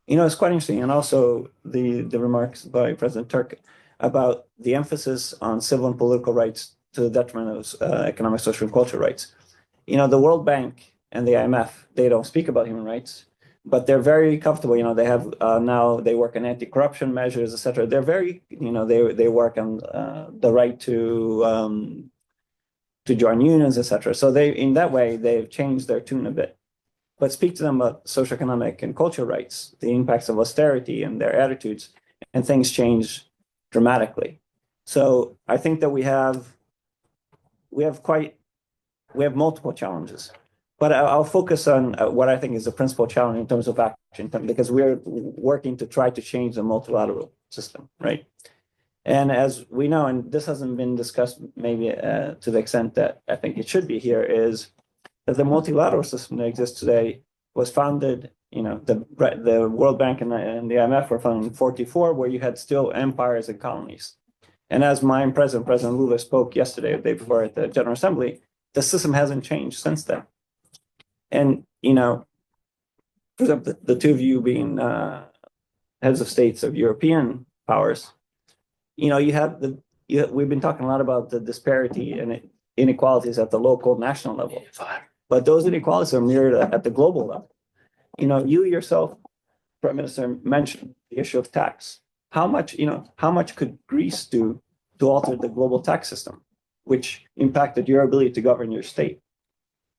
It's quite interesting. And also the remarks by President Turk about the emphasis on civil and political rights to the detriment of economic, social, and cultural rights. The World Bank and the IMF, they don't speak about human rights, but they're very comfortable. They have now they work on anti-corruption measures, etc. They're very, they work on the right to join unions, etc. So in that way, they've changed their tune a bit. But speak to them about socioeconomic and cultural rights, the impacts of austerity and their attitudes, and things change dramatically. So I think that we have multiple challenges, but I'll focus on what I think is the principal challenge in terms of action, because we're working to try to change the multilateral system, right? And as we know, and this hasn't been discussed maybe to the extent that I think it should be here, is that the multilateral system that exists today was founded, the World Bank and the IMF were founded in 1944, where you had still empires and colonies. And as President Lula spoke yesterday, the day before at the General Assembly, the system hasn't changed since then. And, for example, the two of you being heads of states of European powers, we've been talking a lot about the disparity and inequalities at the local, national level. But those inequalities are mirrored at the global level. You yourself, Prime Minister, mentioned the issue of tax. How much could Greece do to alter the global tax system, which impacted your ability to govern your state?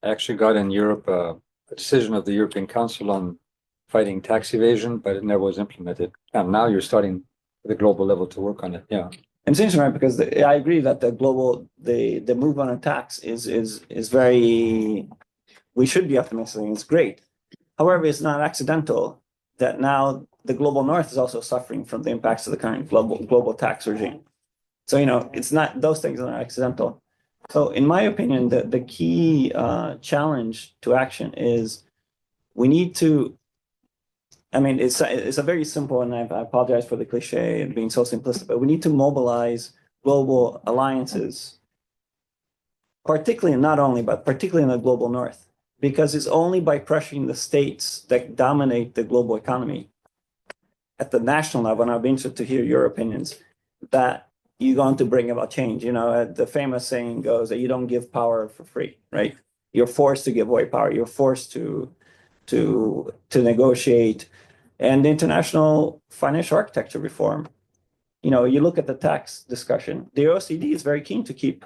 I actually got in Europe a decision of the European Council on fighting tax evasion, but it never was implemented. And now you're starting at the global level to work on it. Yeah. And it's interesting, right? Because I agree that the move on tax is very, we should be optimistic. It's great. However, it's not accidental that now the global north is also suffering from the impacts of the current global tax regime. So, it's not, those things are not accidental. So in my opinion, the key challenge to action is we need to, it's a very simple, and I apologize for the cliche and being so simplistic, but we need to mobilize global alliances, particularly in the global north, because it's only by pressuring the states that dominate the global economy at the national level, and I'd be interested to hear your opinions, that you're going to bring about change. The famous saying goes that you don't give power for free, right? You're forced to give away power. You're forced to negotiate. And the international financial architecture reform, you look at the tax discussion, the OECD is very keen to keep,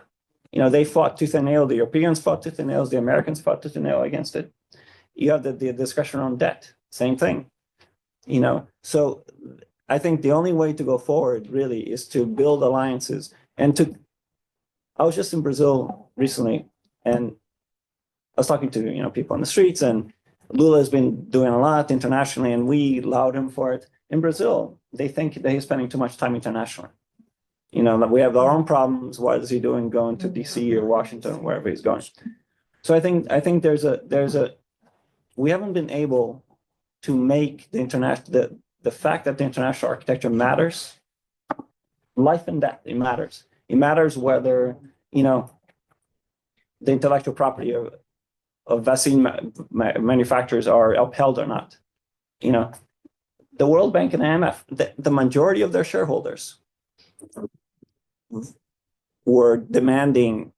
they fought tooth and nail, the Europeans fought tooth and nails, the Americans fought tooth and nail against it. You have the discussion on debt, same thing. So I think the only way to go forward really is to build alliances I was just in Brazil recently, and I was talking to, people on the streets, and Lula has been doing a lot internationally, and we laud him for it. In Brazil, they think that he's spending too much time internationally. That we have our own problems. What is he doing going to DC or Washington, wherever he's going? So I think we haven't been able to make the fact that the international architecture matters, life and death, it matters. It matters whether, the intellectual property of vaccine manufacturers are upheld or not. The World Bank and IMF, the majority of their shareholders were demanding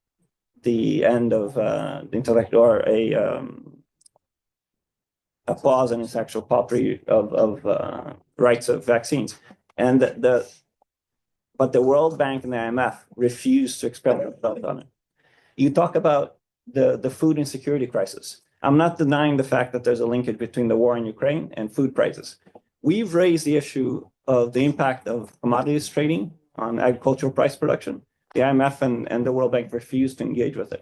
the end of the intellectual, or a pause on intellectual property of rights of vaccines, and but the World Bank and the IMF refused to expend themselves on it. You talk about the food insecurity crisis. I'm not denying the fact that there's a linkage between the war in Ukraine and food prices. We've raised the issue of the impact of commodities trading on agricultural price production. The IMF and the World Bank refused to engage with it.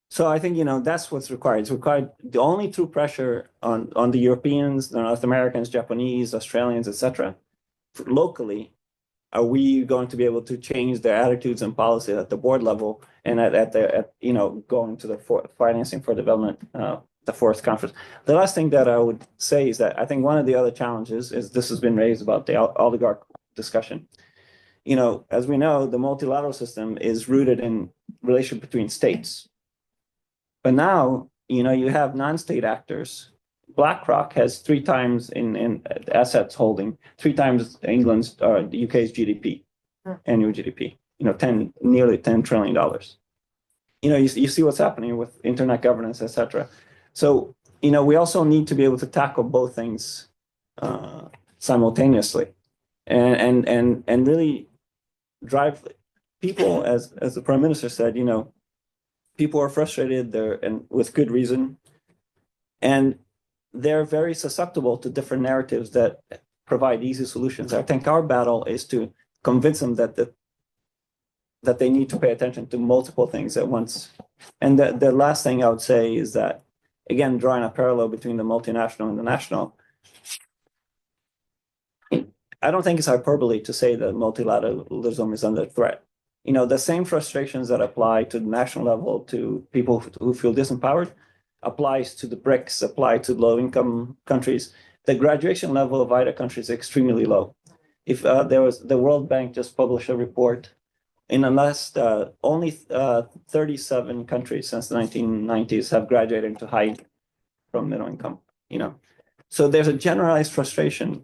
So I think, that's what's required. It's required the only through pressure on the Europeans, the North Americans, Japanese, Australians, etc., locally, are we going to be able to change their attitudes and policy at the board level and going to the financing for development, the fourth conference. The last thing that I would say is that I think one of the other challenges is this has been raised about the oligarch discussion. As we know, the multilateral system is rooted in relation between states. But now, you have non-state actors. BlackRock has 3 times in assets holding, 3 times England's the UK's GDP, annual GDP. Nearly $10 trillion. You see what's happening with internet governance, etc. So we also need to be able to tackle both things simultaneously, and really drive people, as the Prime Minister said. People are frustrated and with good reason, and they're very susceptible to different narratives that provide easy solutions. I think our battle is to convince them that they need to pay attention to multiple things at once. And the last thing I would say is that, again, drawing a parallel between the multinational and the national, I don't think it's hyperbole to say that multilateralism is under threat. The same frustrations that apply to the national level to people who feel disempowered applies to the BRICS, apply to low-income countries. The graduation level of either country is extremely low. If the World Bank just published a report, in the last only 37 countries since the 1990s have graduated into high from middle income. So there's a generalized frustration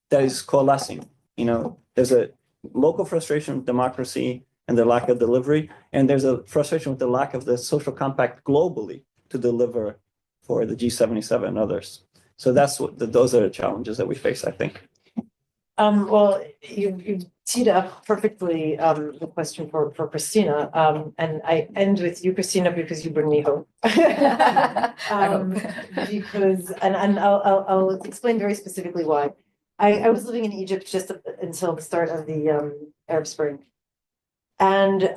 that is coalescing. There's a local frustration with democracy and the lack of delivery, and there's a frustration with the lack of the social compact globally to deliver for the G77 and others. So those are the challenges that we face, I think. Well, you teed up perfectly the question for Christina, and I end with you, Christina, because you bring me hope. Because I'll explain very specifically why. I was living in Egypt just until the start of the Arab Spring, and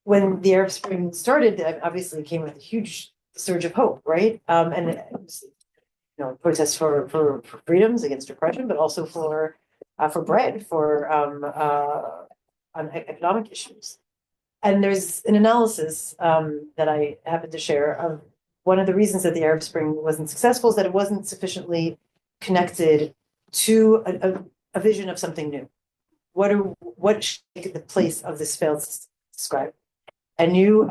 when the Arab Spring started, it obviously came with a huge surge of hope, right? And it was, protests for freedoms against oppression, but also for bread, on economic issues. And there's an analysis that I happen to share of one of the reasons that the Arab Spring wasn't successful is that it wasn't sufficiently connected to a vision of something new. What should the place of this failed system describe? And you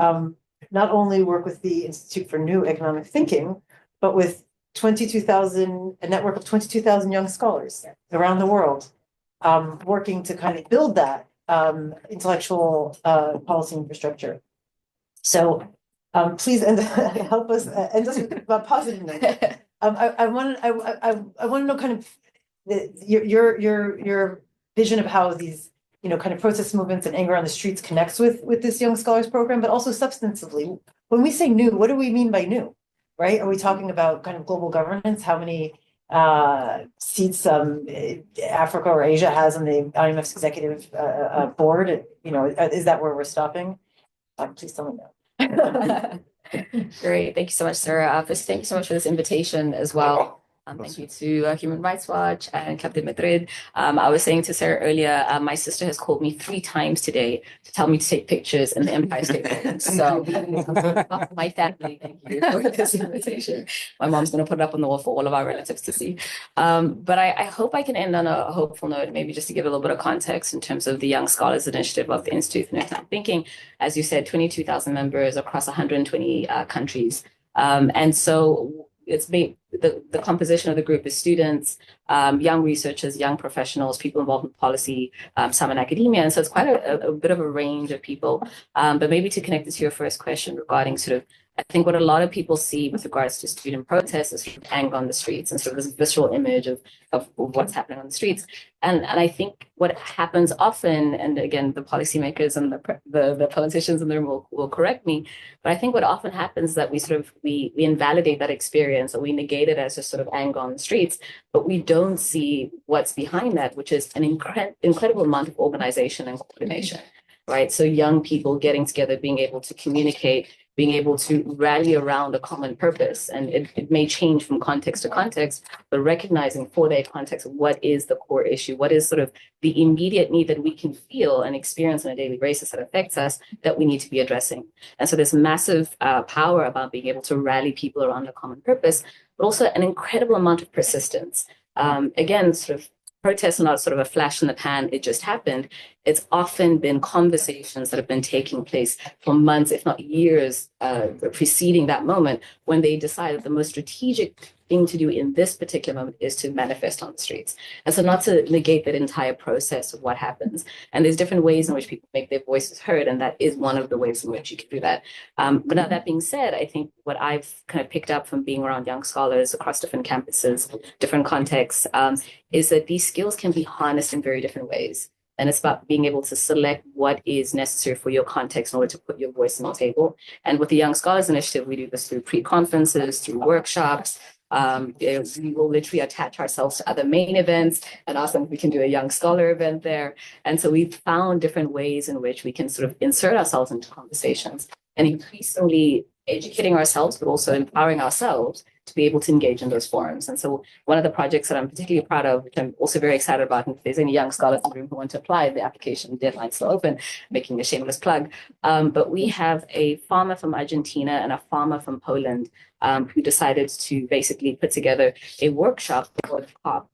not only work with the Institute for New Economic Thinking, but with a network of 22,000 young scholars around the world, working to kind of build that intellectual policy infrastructure. So please help us end us with a positive note. I want to know kind of your vision of how these kind of protest movements and anger on the streets connects with this Young Scholars Program, but also substantively. When we say new, what do we mean by new? Right? Are we talking about kind of global governance? How many seats Africa or Asia has on the IMF's executive board? Is that where we're stopping? Please tell me no. Great. Thank you so much, Sarah. First, thank you so much for this invitation as well. Thank you to Human Rights Watch and Captain Madrid. I was saying to Sarah earlier, my sister has called me 3 times today to tell me to take pictures in the Empire State Building. So, my family, thank you for this invitation. My mom's going to put it up on the wall for all of our relatives to see. But I hope I can end on a hopeful note, maybe just to give a little bit of context in terms of the Young Scholars Initiative of the Institute for New Economic Thinking. As you said, 22,000 members across 120 countries. And so it's made the composition of the group is students, young researchers, young professionals, people involved in policy, some in academia. And so it's quite a bit of a range of people. But maybe to connect this to your first question regarding sort of, I think what a lot of people see with regards to student protests is sort of anger on the streets and sort of this visceral image of what's happening on the streets. And I think what happens often, and again, the policymakers and the politicians in the room will correct me, but I think what often happens is that we invalidate that experience, or we negate it as just sort of anger on the streets, but we don't see what's behind that, which is an incredible amount of organization and coordination, right? So young people getting together, being able to communicate, being able to rally around a common purpose. And it may change from context to context, but recognizing for that context, what is the core issue? What is sort of the immediate need that we can feel and experience on a daily basis that affects us that we need to be addressing? And so there's massive power about being able to rally people around a common purpose, but also an incredible amount of persistence. Again, sort of protests are not sort of a flash in the pan, it just happened. It's often been conversations that have been taking place for months, if not years, preceding that moment when they decided the most strategic thing to do in this particular moment is to manifest on the streets. And so not to negate that entire process of what happens. And there's different ways in which people make their voices heard, and that is one of the ways in which you can do that. But now that being said, I think what I've kind of picked up from being around young scholars across different campuses, different contexts, is that these skills can be harnessed in very different ways. And it's about being able to select what is necessary for your context in order to put your voice on the table. And with the Young Scholars Initiative, we do this through pre-conferences, through workshops. We will literally attach ourselves to other main events and ask them if we can do a young scholar event there. And so we've found different ways in which we can sort of insert ourselves into conversations and increasingly educating ourselves, but also empowering ourselves to be able to engage in those forums. And so one of the projects that I'm particularly proud of, which I'm also very excited about, and if there's any young scholars in the room who want to apply, the application deadline's still open, making a shameless plug. But we have a farmer from Argentina and a farmer from Poland who decided to basically put together a workshop for the COP,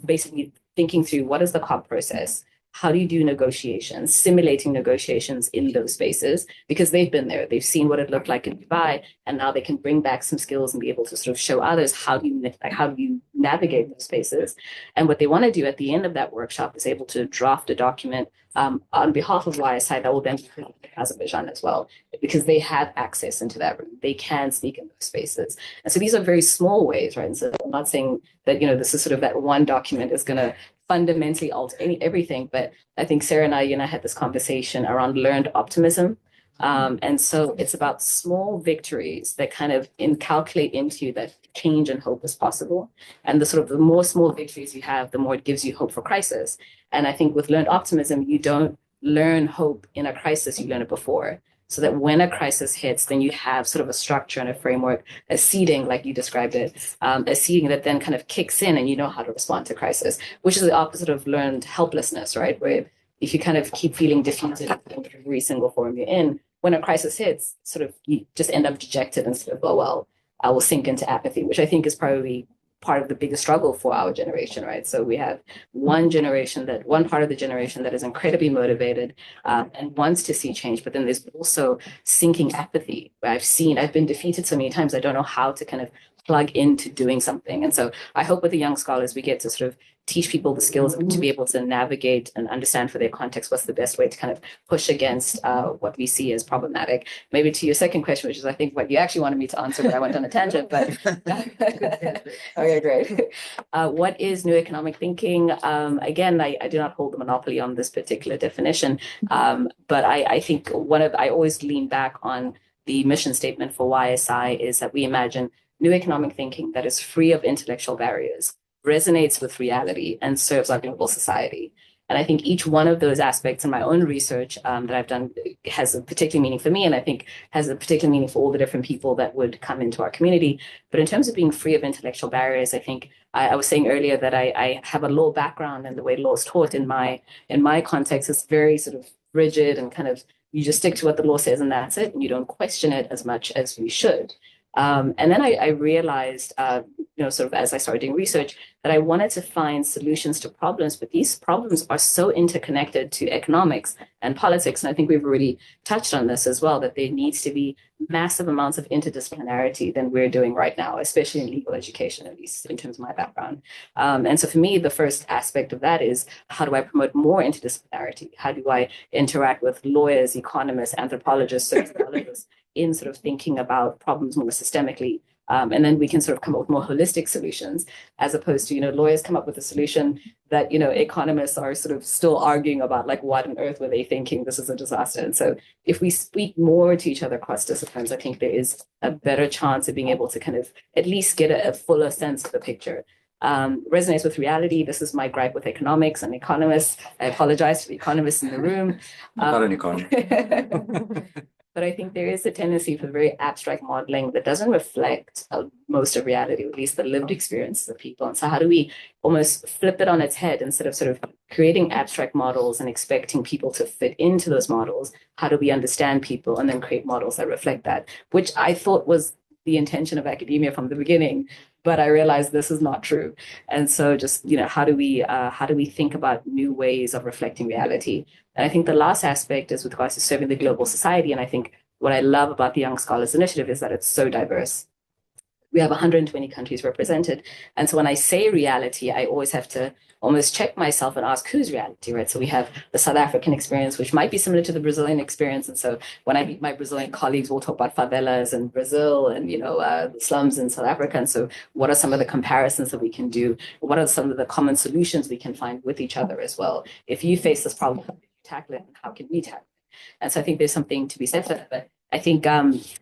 basically thinking through what is the COP process, how do you do negotiations, simulating negotiations in those spaces, because they've been there, they've seen what it looked like in Dubai, and now they can bring back some skills and be able to sort of show others how do you navigate those spaces. And what they want to do at the end of that workshop is able to draft a document on behalf of YSI that will then be presented to Azerbaijan as well, because they have access into that room. They can speak in those spaces. And so these are very small ways, right? And so I'm not saying that, this is sort of that one document is going to fundamentally alter everything, but I think Sarah and I, had this conversation around learned optimism. And so it's about small victories that kind of calculate into that change and hope is possible. And the more small victories you have, the more it gives you hope for crisis. And I think with learned optimism, you don't learn hope in a crisis, you learn it before. So that when a crisis hits, then you have sort of a structure and a framework, a seeding, like you described it, a seeding that then kind of kicks in and you know how to respond to crisis, which is the opposite of learned helplessness, right? Where if you kind of keep feeling defeated in every single forum you're in, when a crisis hits, sort of you just end up dejected and sort of, oh, well, I will sink into apathy, which I think is probably part of the biggest struggle for our generation, right? So we have one part of the generation that is incredibly motivated and wants to see change, but then there's also sinking apathy. I've been defeated so many times, I don't know how to kind of plug into doing something. And so I hope with the young scholars, we get to sort of teach people the skills to be able to navigate and understand for their context what's the best way to kind of push against what we see as problematic. Maybe to your second question, which is I think what you actually wanted me to answer, but I went on a tangent, but okay, great. What is new economic thinking? Again, I do not hold the monopoly on this particular definition, but I think I always lean back on the mission statement for YSI is that we imagine new economic thinking that is free of intellectual barriers, resonates with reality, and serves our global society. And I think each one of those aspects in my own research that I've done has a particular meaning for me, and I think has a particular meaning for all the different people that would come into our community. But in terms of being free of intellectual barriers, I think I was saying earlier that I have a law background, and the way law is taught in my context is very sort of rigid and kind of you just stick to what the law says and that's it, and you don't question it as much as we should. And then I realized, sort of as I started doing research, that I wanted to find solutions to problems, but these problems are so interconnected to economics and politics. And I think we've already touched on this as well, that there needs to be massive amounts of interdisciplinarity than we're doing right now, especially in legal education, at least in terms of my background. And so for me, the first aspect of that is how do I promote more interdisciplinarity? How do I interact with lawyers, economists, anthropologists, sociologists, in sort of thinking about problems more systemically. And then we can sort of come up with more holistic solutions, as opposed to, lawyers come up with a solution that, economists are sort of still arguing about, like, what on earth were they thinking? This is a disaster. And so if we speak more to each other across disciplines, I think there is a better chance of being able to kind of at least get a fuller sense of the picture. Resonates with reality. This is my gripe with economics and economists. I apologize to the economists in the room. Not an economist. But I think there is a tendency for very abstract modeling that doesn't reflect most of reality, or at least the lived experiences of people. And so how do we almost flip it on its head instead of sort of creating abstract models and expecting people to fit into those models? How do we understand people and then create models that reflect that, which I thought was the intention of academia from the beginning, but I realized this is not true. And so just, how do we think about new ways of reflecting reality? And I think the last aspect is with regards to serving the global society. And I think what I love about the Young Scholars Initiative is that it's so diverse. We have 120 countries represented. And so when I say reality, I always have to almost check myself and ask whose reality, right? So we have the South African experience, which might be similar to the Brazilian experience. And so when I meet my Brazilian colleagues, we'll talk about favelas in Brazil and, the slums in South Africa. And so what are some of the comparisons that we can do? What are some of the common solutions we can find with each other as well? If you face this problem, how can you tackle it? And how can we tackle it? And so I think there's something to be said for that. But I think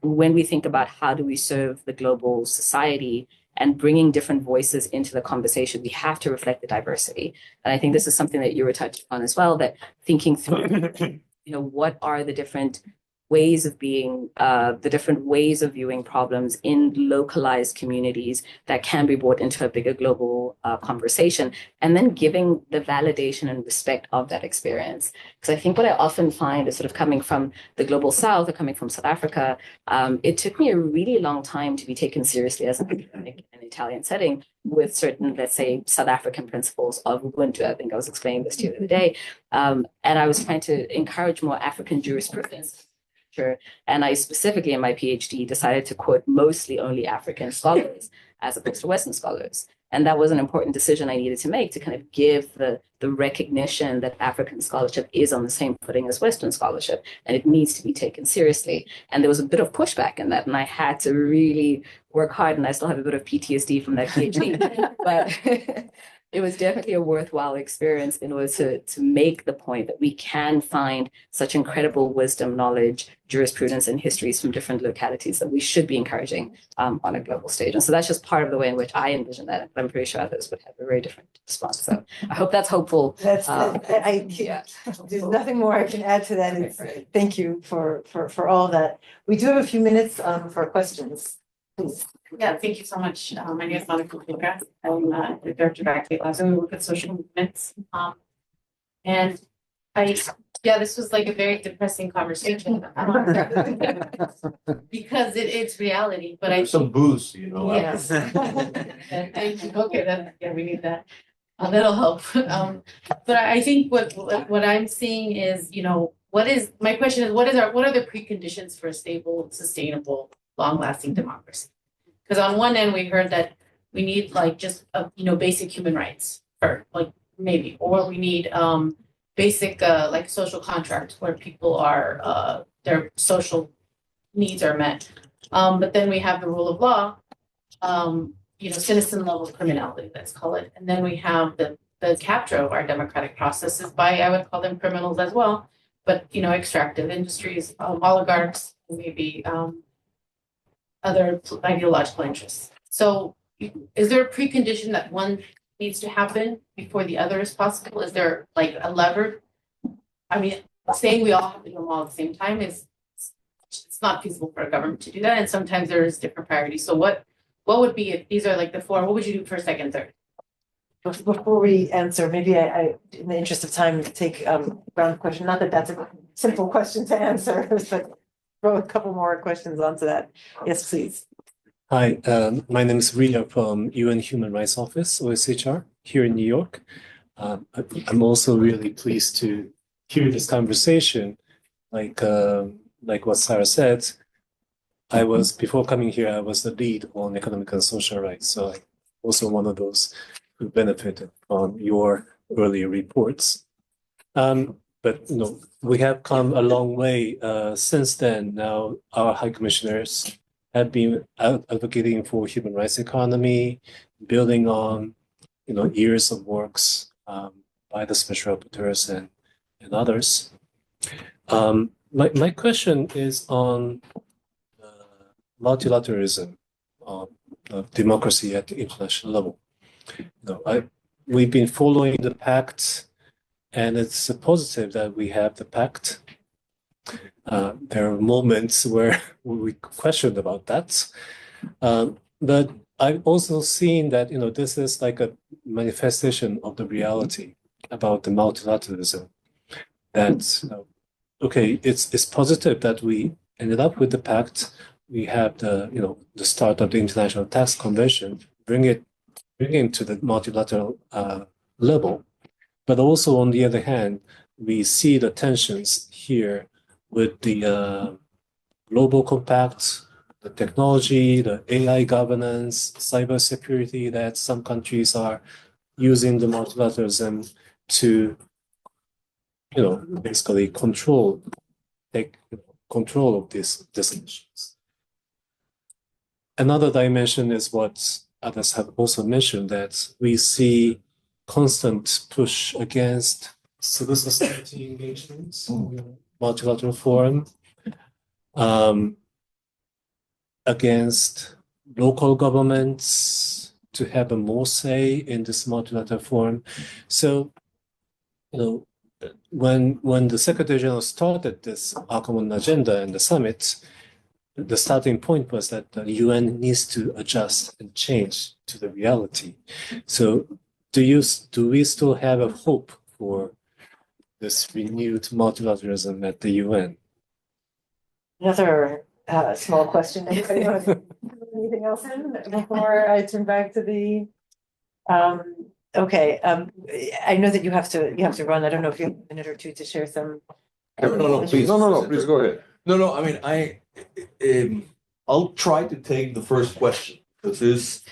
when we think about how do we serve the global society and bringing different voices into the conversation, we have to reflect the diversity. And I think this is something that you were touching on as well, that thinking through, what are the different ways of being, the different ways of viewing problems in localized communities that can be brought into a bigger global conversation, and then giving the validation and respect of that experience. Because I think what I often find is sort of coming from the global South or coming from South Africa, it took me a really long time to be taken seriously as an academic in an Italian setting with certain, let's say, South African principles of Ubuntu. I think I was explaining this to you the other day. And I was trying to encourage more African jurisprudence. And I specifically in my PhD decided to quote mostly only African scholars as opposed to Western scholars. And that was an important decision I needed to make to kind of give the recognition that African scholarship is on the same footing as Western scholarship, and it needs to be taken seriously. And there was a bit of pushback in that, and I had to really work hard, and I still have a bit of PTSD from that PhD. But it was definitely a worthwhile experience in order to make the point that we can find such incredible wisdom, knowledge, jurisprudence, and histories from different localities that we should be encouraging on a global stage. And so that's just part of the way in which I envision that. I'm pretty sure others would have a very different response. So I hope that's hopeful. That's, Yeah. there's nothing more I can add to that. It's, thank you for all of that. We do have a few minutes for questions. Please. Yeah, thank you so much. My name is Monica Luca. I'm the director of Activate and we work with social movements. And this was like a very depressing conversation because it's reality. But There's some booze, Yes. Thank you. Okay, then we need that. That'll help. But I think what I'm seeing is, my question is what are the preconditions for a stable, sustainable, long-lasting democracy? Because on one end, we heard that we need just basic human rights or maybe, or we need basic social contract where people are their social needs are met. But then we have the rule of law, citizen level criminality, let's call it. And then we have the capture of our democratic processes by, I would call them criminals as well, but extractive industries, oligarchs, maybe other ideological interests. So is there a precondition that one needs to happen before the other is possible? Is there a lever? I mean, saying we all have to do them all at the same time it's not feasible for a government to do that. And sometimes there is different priorities. So what would be, if these are the four, what would you do first, second, third? Before we answer, maybe I in the interest of time, take round question. Not that that's a simple question to answer, but throw a couple more questions onto that. Yes, please. Hi, my name is Ria from UN Human Rights Office, OSHR, here in New York. I'm also really pleased to hear this conversation. Like what Sarah said, before coming here, I was the lead on economic and social rights. So I'm also one of those who benefited from your earlier reports. But we have come a long way since then. Now our high commissioners have been advocating for human rights economy, building on years of works by the special rapporteurs and others. My question is on multilateralism, democracy at the international level. We've been following the pact, and it's positive that we have the pact. There are moments where we questioned about that. But I've also seen that, this is like a manifestation of the reality about the multilateralism. That, okay, it's positive that we ended up with the pact. We have the start of the International Tax Convention, bring it to the multilateral level. But also, on the other hand, we see the tensions here with the global compact, the technology, the AI governance, cybersecurity, that some countries are using the multilateralism to, basically take control of these decisions. Another dimension is what others have also mentioned, that we see constant push against civil society engagements, multilateral forum, against local governments to have a more say in this multilateral forum. So, when the Secretary General started this common agenda and the summit, the starting point was that the UN needs to adjust and change to the reality. So, do we still have a hope for this renewed multilateralism at the UN? Another small question. Anybody have anything else in before I turn back to the? Okay. I know that you have to run. I don't know if you have a minute or two to share some. No, please. No, please go ahead. No, I mean, I'll try to take the first question, because this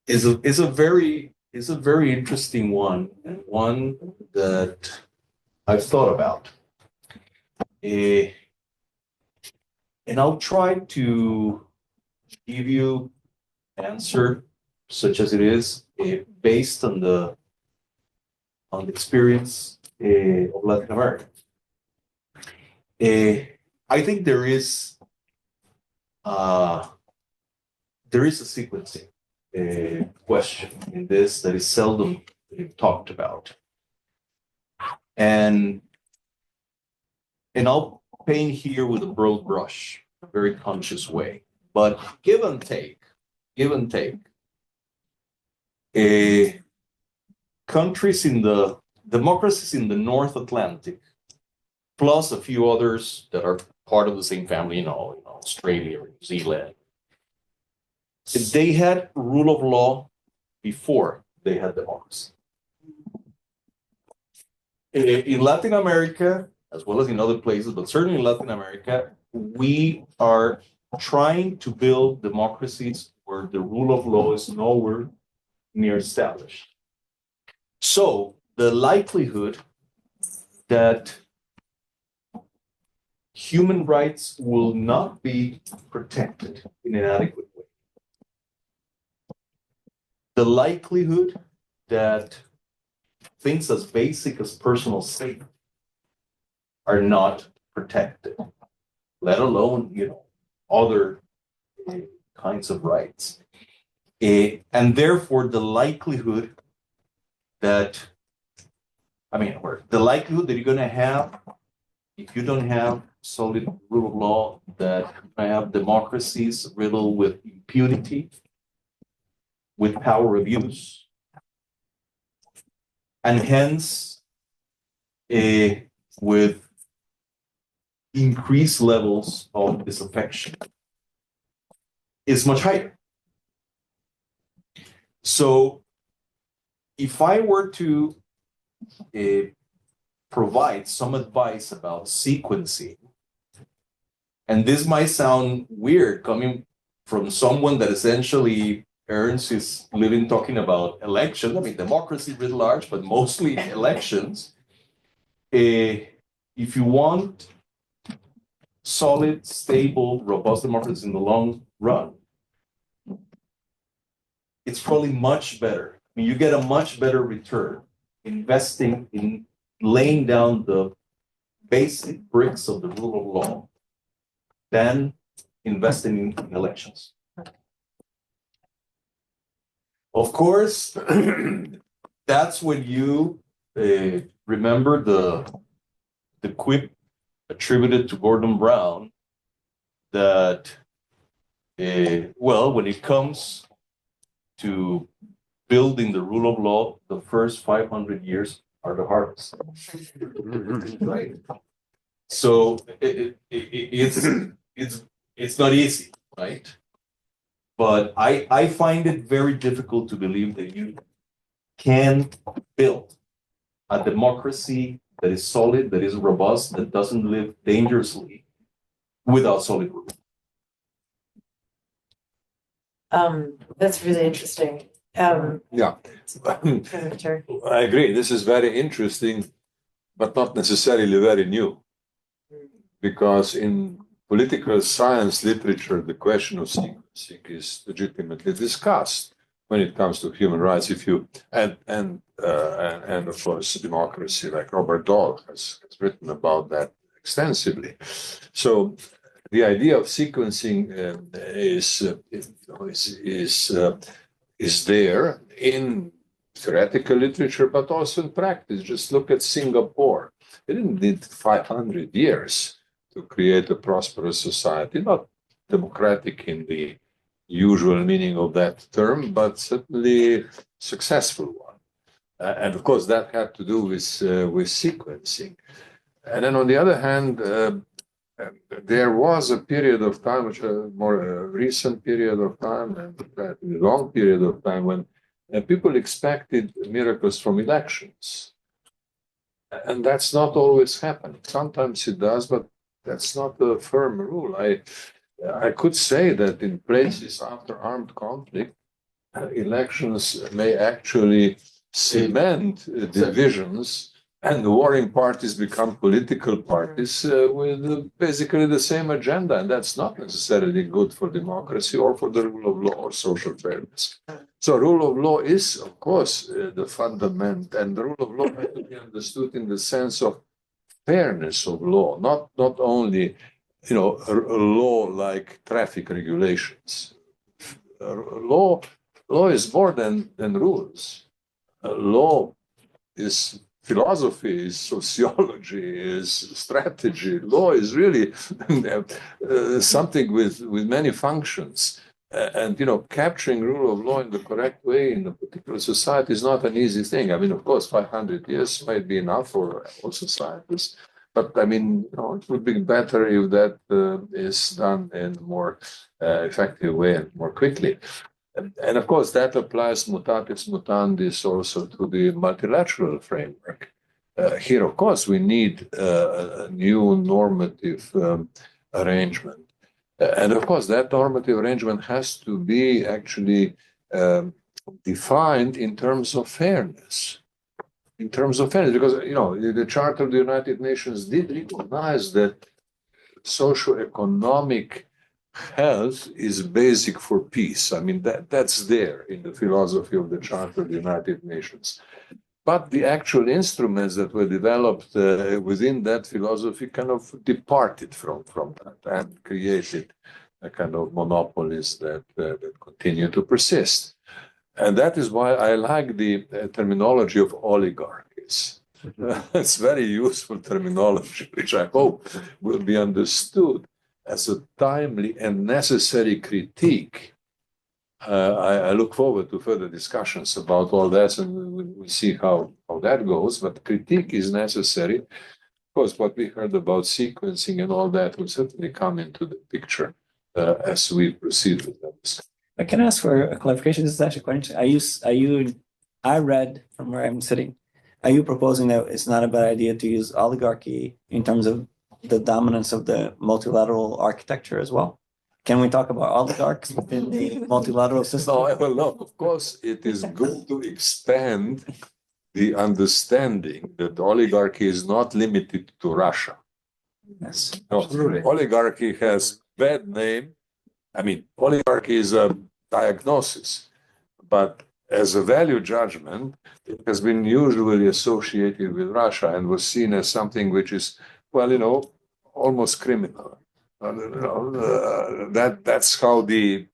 is a very interesting one, and one that I've thought about. And I'll try to give you an answer such as it is, based on the experience of Latin America. I think there is a sequencing question in this that is seldom talked about, and I'll paint here with a broad brush, a very conscious way, but give and take, countries in the democracies in the North Atlantic, plus a few others that are part of the same family, Australia or New Zealand, they had rule of law before they had democracy. In Latin America, as well as in other places, but certainly in Latin America, we are trying to build democracies where the rule of law is nowhere near established. So the likelihood that human rights will not be protected in an adequate way, the likelihood that things as basic as personal safety are not protected, let alone, other kinds of rights. And therefore, the likelihood that you're going to have, if you don't have solid rule of law, that you have democracies riddled with impunity, with power abuse, and hence with increased levels of disaffection, is much higher. So if I were to provide some advice about sequencing, and this might sound weird coming from someone that essentially earns his living talking about elections, democracy writ large, but mostly elections. If you want solid, stable, robust democracy in the long run, it's probably much better. You get a much better return investing in laying down the basic bricks of the rule of law than investing in elections. Of course, that's when you remember the quip attributed to Gordon Brown that, well, when it comes to building the rule of law, the first 500 years are the hardest. Right? So it's not easy, right? But I find it very difficult to believe that you can build a democracy that is solid, that is robust, that doesn't live dangerously without solid rules. That's really interesting. Yeah. Senator. I agree. This is very interesting, but not necessarily very new. Because in political science literature, the question of sequencing is legitimately discussed when it comes to human rights. If you and of course democracy, like Robert Dahl has written about that extensively. So the idea of sequencing is there in theoretical literature, but also in practice. Just look at Singapore. It didn't need 500 years to create a prosperous society, not democratic in the usual meaning of that term, but certainly successful one. And of course, that had to do with sequencing. And then on the other hand, there was a period of time, which a more recent period of time, and a long period of time when people expected miracles from elections. And that's not always happening. Sometimes it does, but that's not a firm rule. I could say that in places after armed conflict, elections may actually cement divisions, and the warring parties become political parties with basically the same agenda, and that's not necessarily good for democracy or for the rule of law or social fairness. So rule of law is, of course, the fundament, and the rule of law has to be understood in the sense of fairness of law, not only, a law like traffic regulations. Law is more than rules. Law is philosophy, is sociology, is strategy. Law is really something with many functions. And capturing rule of law in the correct way in a particular society is not an easy thing. I mean, of course, 500 years might be enough for all societies, but I mean, it would be better if that is done in a more effective way and more quickly. And of course, that applies mutatis mutandis also to the multilateral framework. Here, of course, we need a new normative arrangement. And of course, that normative arrangement has to be actually defined in terms of fairness. In terms of fairness, because the Charter of the United Nations did recognize that socioeconomic health is basic for peace. I mean, that's there in the philosophy of the Charter of the United Nations. But the actual instruments that were developed within that philosophy kind of departed from that and created a kind of monopolies that continue to persist. And that is why I like the terminology of oligarchies. It's very useful terminology, which I hope will be understood as a timely and necessary critique. I look forward to further discussions about all that, and we'll see how that goes. But critique is necessary. Of course, what we heard about sequencing and all that will certainly come into the picture as we proceed with that. I can ask for a clarification. This is actually quite interesting. I read from where I'm sitting. Are you proposing that it's not a bad idea to use oligarchy in terms of the dominance of the multilateral architecture as well? Can we talk about oligarchs within the multilateral system? No, of course, it is good to expand the understanding that oligarchy is not limited to Russia. Yes. No, oligarchy has bad name. I mean, oligarchy is a diagnosis, but as a value judgment, it has been usually associated with Russia and was seen as something which is, almost criminal. That's how the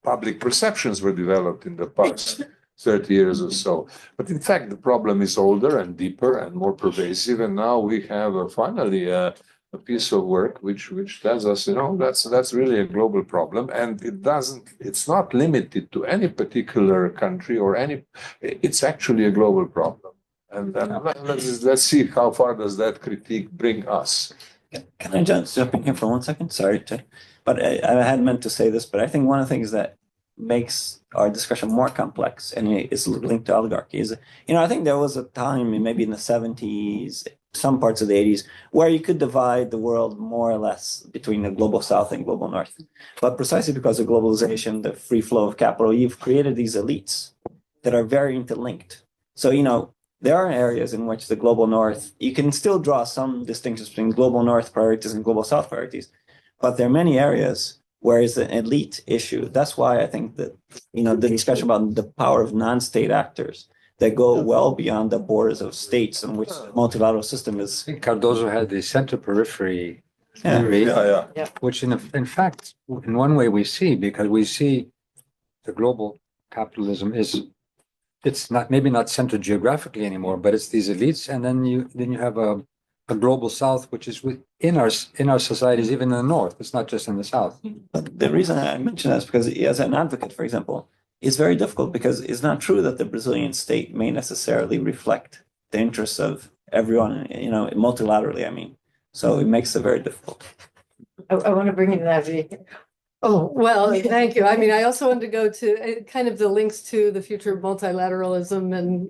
public perceptions were developed in the past 30 years or so. But in fact, the problem is older and deeper and more pervasive. And now we have finally a a piece of work which tells us, that's really a global problem, and it's not limited to any particular country or it's actually a global problem. And let's see how far does that critique bring us. Can I just jump in here for 1 second? Sorry, but I had meant to say this, but I think one of the things that makes our discussion more complex and it's linked to oligarchy is, I think there was a time, maybe in the 70s, some parts of the 80s, where you could divide the world more or less between the global south and global north. But precisely because of globalization, the free flow of capital, you've created these elites that are very interlinked. So, there are areas in which the global north, you can still draw some distinctions between global north priorities and global south priorities, but there are many areas where it's an elite issue. That's why I think that, the discussion about the power of non-state actors that go well beyond the borders of states in which the multilateral system is. I think Cardozo had the center periphery Yeah. theory, Yeah. which in fact, in one way we see, because we see the global capitalism it's maybe not centered geographically anymore, but it's these elites, and then you have a global south, which is within our societies, even in the north. It's not just in the south. But the reason I mention that is because as an advocate, for example, it's very difficult because it's not true that the Brazilian state may necessarily reflect the interests of everyone, multilaterally, I mean. So it makes it very difficult. I want to bring in that. Oh, well, thank you. I mean, I also wanted to go to kind of the links to the future of multilateralism and,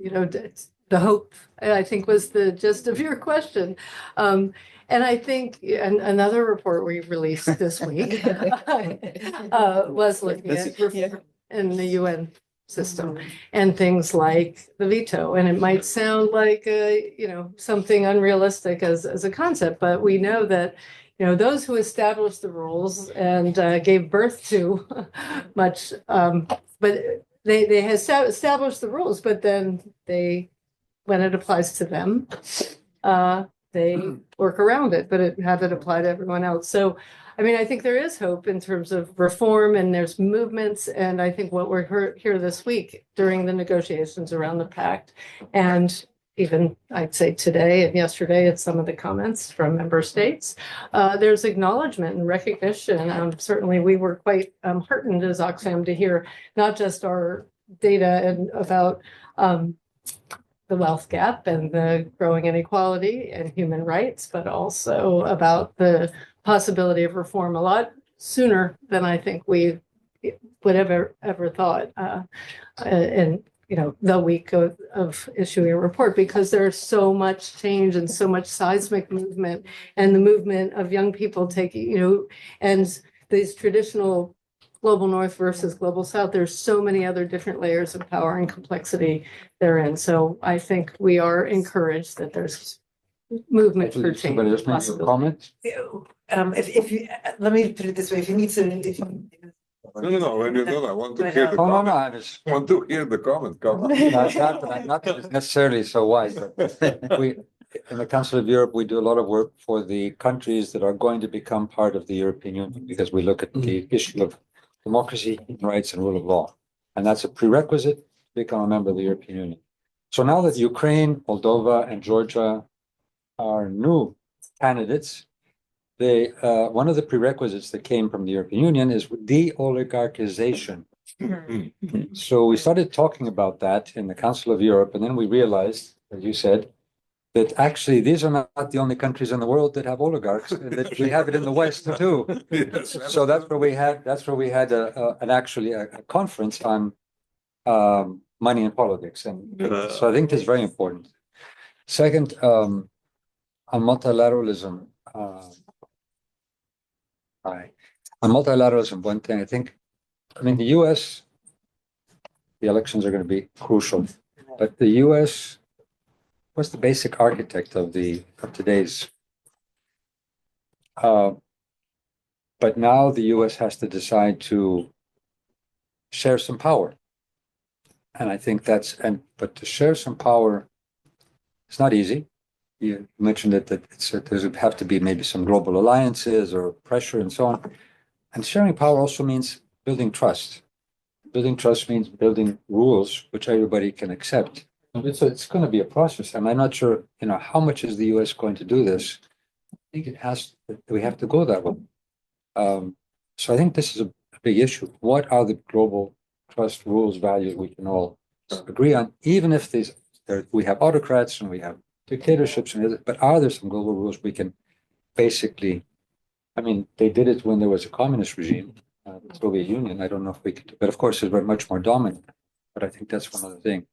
the hope, I think was the gist of your question. And I think another report we released this week was looking at reform in the UN system and things like the veto. And it might sound like, something unrealistic as a concept, but we know that those who established the rules and gave birth to much, but they have established the rules, but then when it applies to them, they work around it, but have it apply to everyone else. So, I mean, I think there is hope in terms of reform and there's movements. And I think what we're here this week during the negotiations around the pact, and even I'd say today and yesterday at some of the comments from member states, there's acknowledgement and recognition. Certainly we were quite heartened as Oxfam to hear not just our data and about the wealth gap and the growing inequality and human rights, but also about the possibility of reform a lot sooner than I think we would have ever thought. And the week of issuing a report, because there's so much change and so much seismic movement and the movement of young people taking, and these traditional global north versus global south, there's so many other different layers of power and complexity therein. So I think we are encouraged that there's movement for change. Somebody just make a comment? If you, let me put it this way, if you need to, No, I want to hear the Oh, no, comment. I was, I want to hear the comment. Come on. not that it's necessarily so wise, but we, in the Council of Europe, we do a lot of work for the countries that are going to become part of the European Union, because we look at the issue of democracy, human rights, and rule of law. And that's a prerequisite to become a member of the European Union. So now that Ukraine, Moldova, and Georgia are new candidates, one of the prerequisites that came from the European Union is de-oligarchization. So we started talking about that in the Council of Europe, and then we realized, as you said, that actually these are not the only countries in the world that have oligarchs, and that we have it in the West too. So that's where we had actually a conference on money and politics, and so I think that's very important. Second, on multilateralism. On multilateralism, one thing the US, the elections are going to be crucial, but the US was the basic architect of today's. But now the US has to decide to share some power, and I think but to share some power, it's not easy. You mentioned that there's have to be maybe some global alliances or pressure and so on. And sharing power also means building trust. Building trust means building rules which everybody can accept. It's going to be a process, and I'm not sure, how much is the US going to do this think we have to go that way. So I think this is a big issue. What are the global trust rules, values we can all agree on, even if we have autocrats and we have dictatorships, but are there some global rules we can basically, I mean, they did it when there was a communist regime, the Soviet Union. I don't know if we could, but of course it was much more dominant. But I think that's one other thing.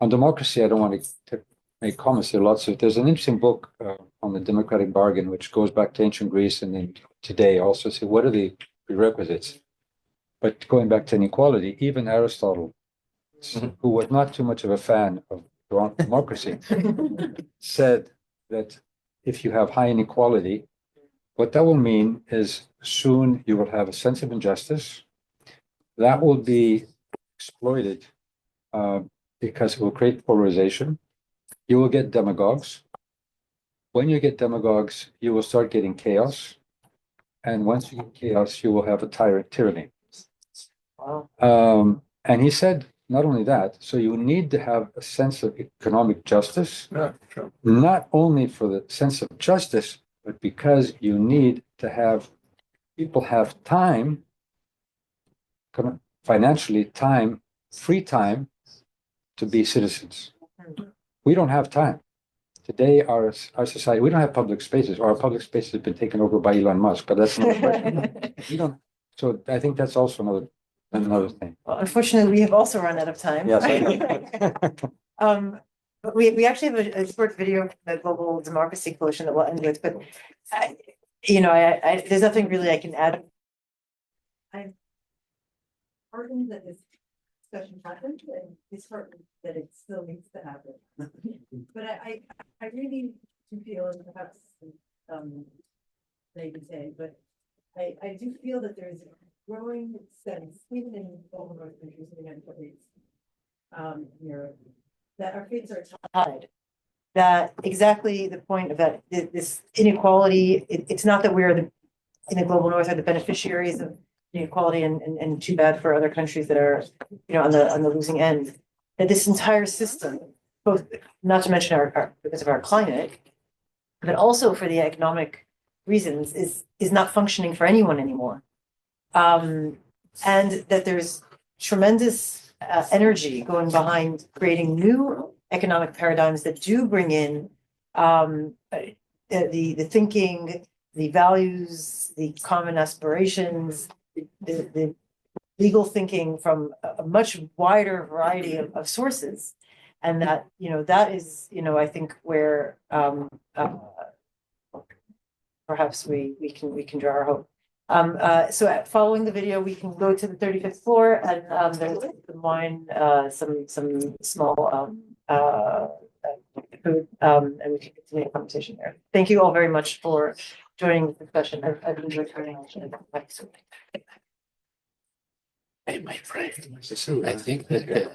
On democracy, I don't want to make comments. There's an interesting book on the democratic bargain, which goes back to ancient Greece and then today also say, what are the prerequisites? But going back to inequality, even Aristotle, who was not too much of a fan of democracy, said that if you have high inequality, what that will mean is soon you will have a sense of injustice that will be exploited because it will create polarization. You will get demagogues. When you get demagogues, you will start getting chaos. And once you get chaos, you will have a tyranny. Wow. And he said, not only that, so you need to have a sense of economic justice, not only for the sense of justice, but because you need to have people have time, financially time, free time to be citizens. We don't have time. Today, our society, we don't have public spaces, or our public spaces have been taken over by Elon Musk, but that's another question. We don't, so I think that's also another thing. Well, unfortunately, we have also run out of time. Yes. But we actually have a short video from the Global Democracy Coalition that we'll end with, but there's nothing really I can add. I'm heartened that this discussion happened and disheartened that it still needs to happen. But I really do feel, and perhaps they can say, but I do feel that there's a growing sense, even in global north countries in the United States, Europe, that our fates are tied. That exactly the point of that, this inequality, it's not that we're in the global north are the beneficiaries of inequality and too bad for other countries that are, on the losing end. That this entire system, both not to mention our because of our climate, but also for the economic reasons, is not functioning for anyone anymore. And that there's tremendous energy going behind creating new economic paradigms that do bring in the thinking, the values, the common aspirations, the legal thinking from a much wider variety of sources. And that, that is, I think where perhaps we can draw our hope. So following the video, we can go to the 35th floor and there's some wine, some small food, and we can continue the conversation there. Thank you all very much for joining the discussion. I've enjoyed turning. Hey, my friend, I think that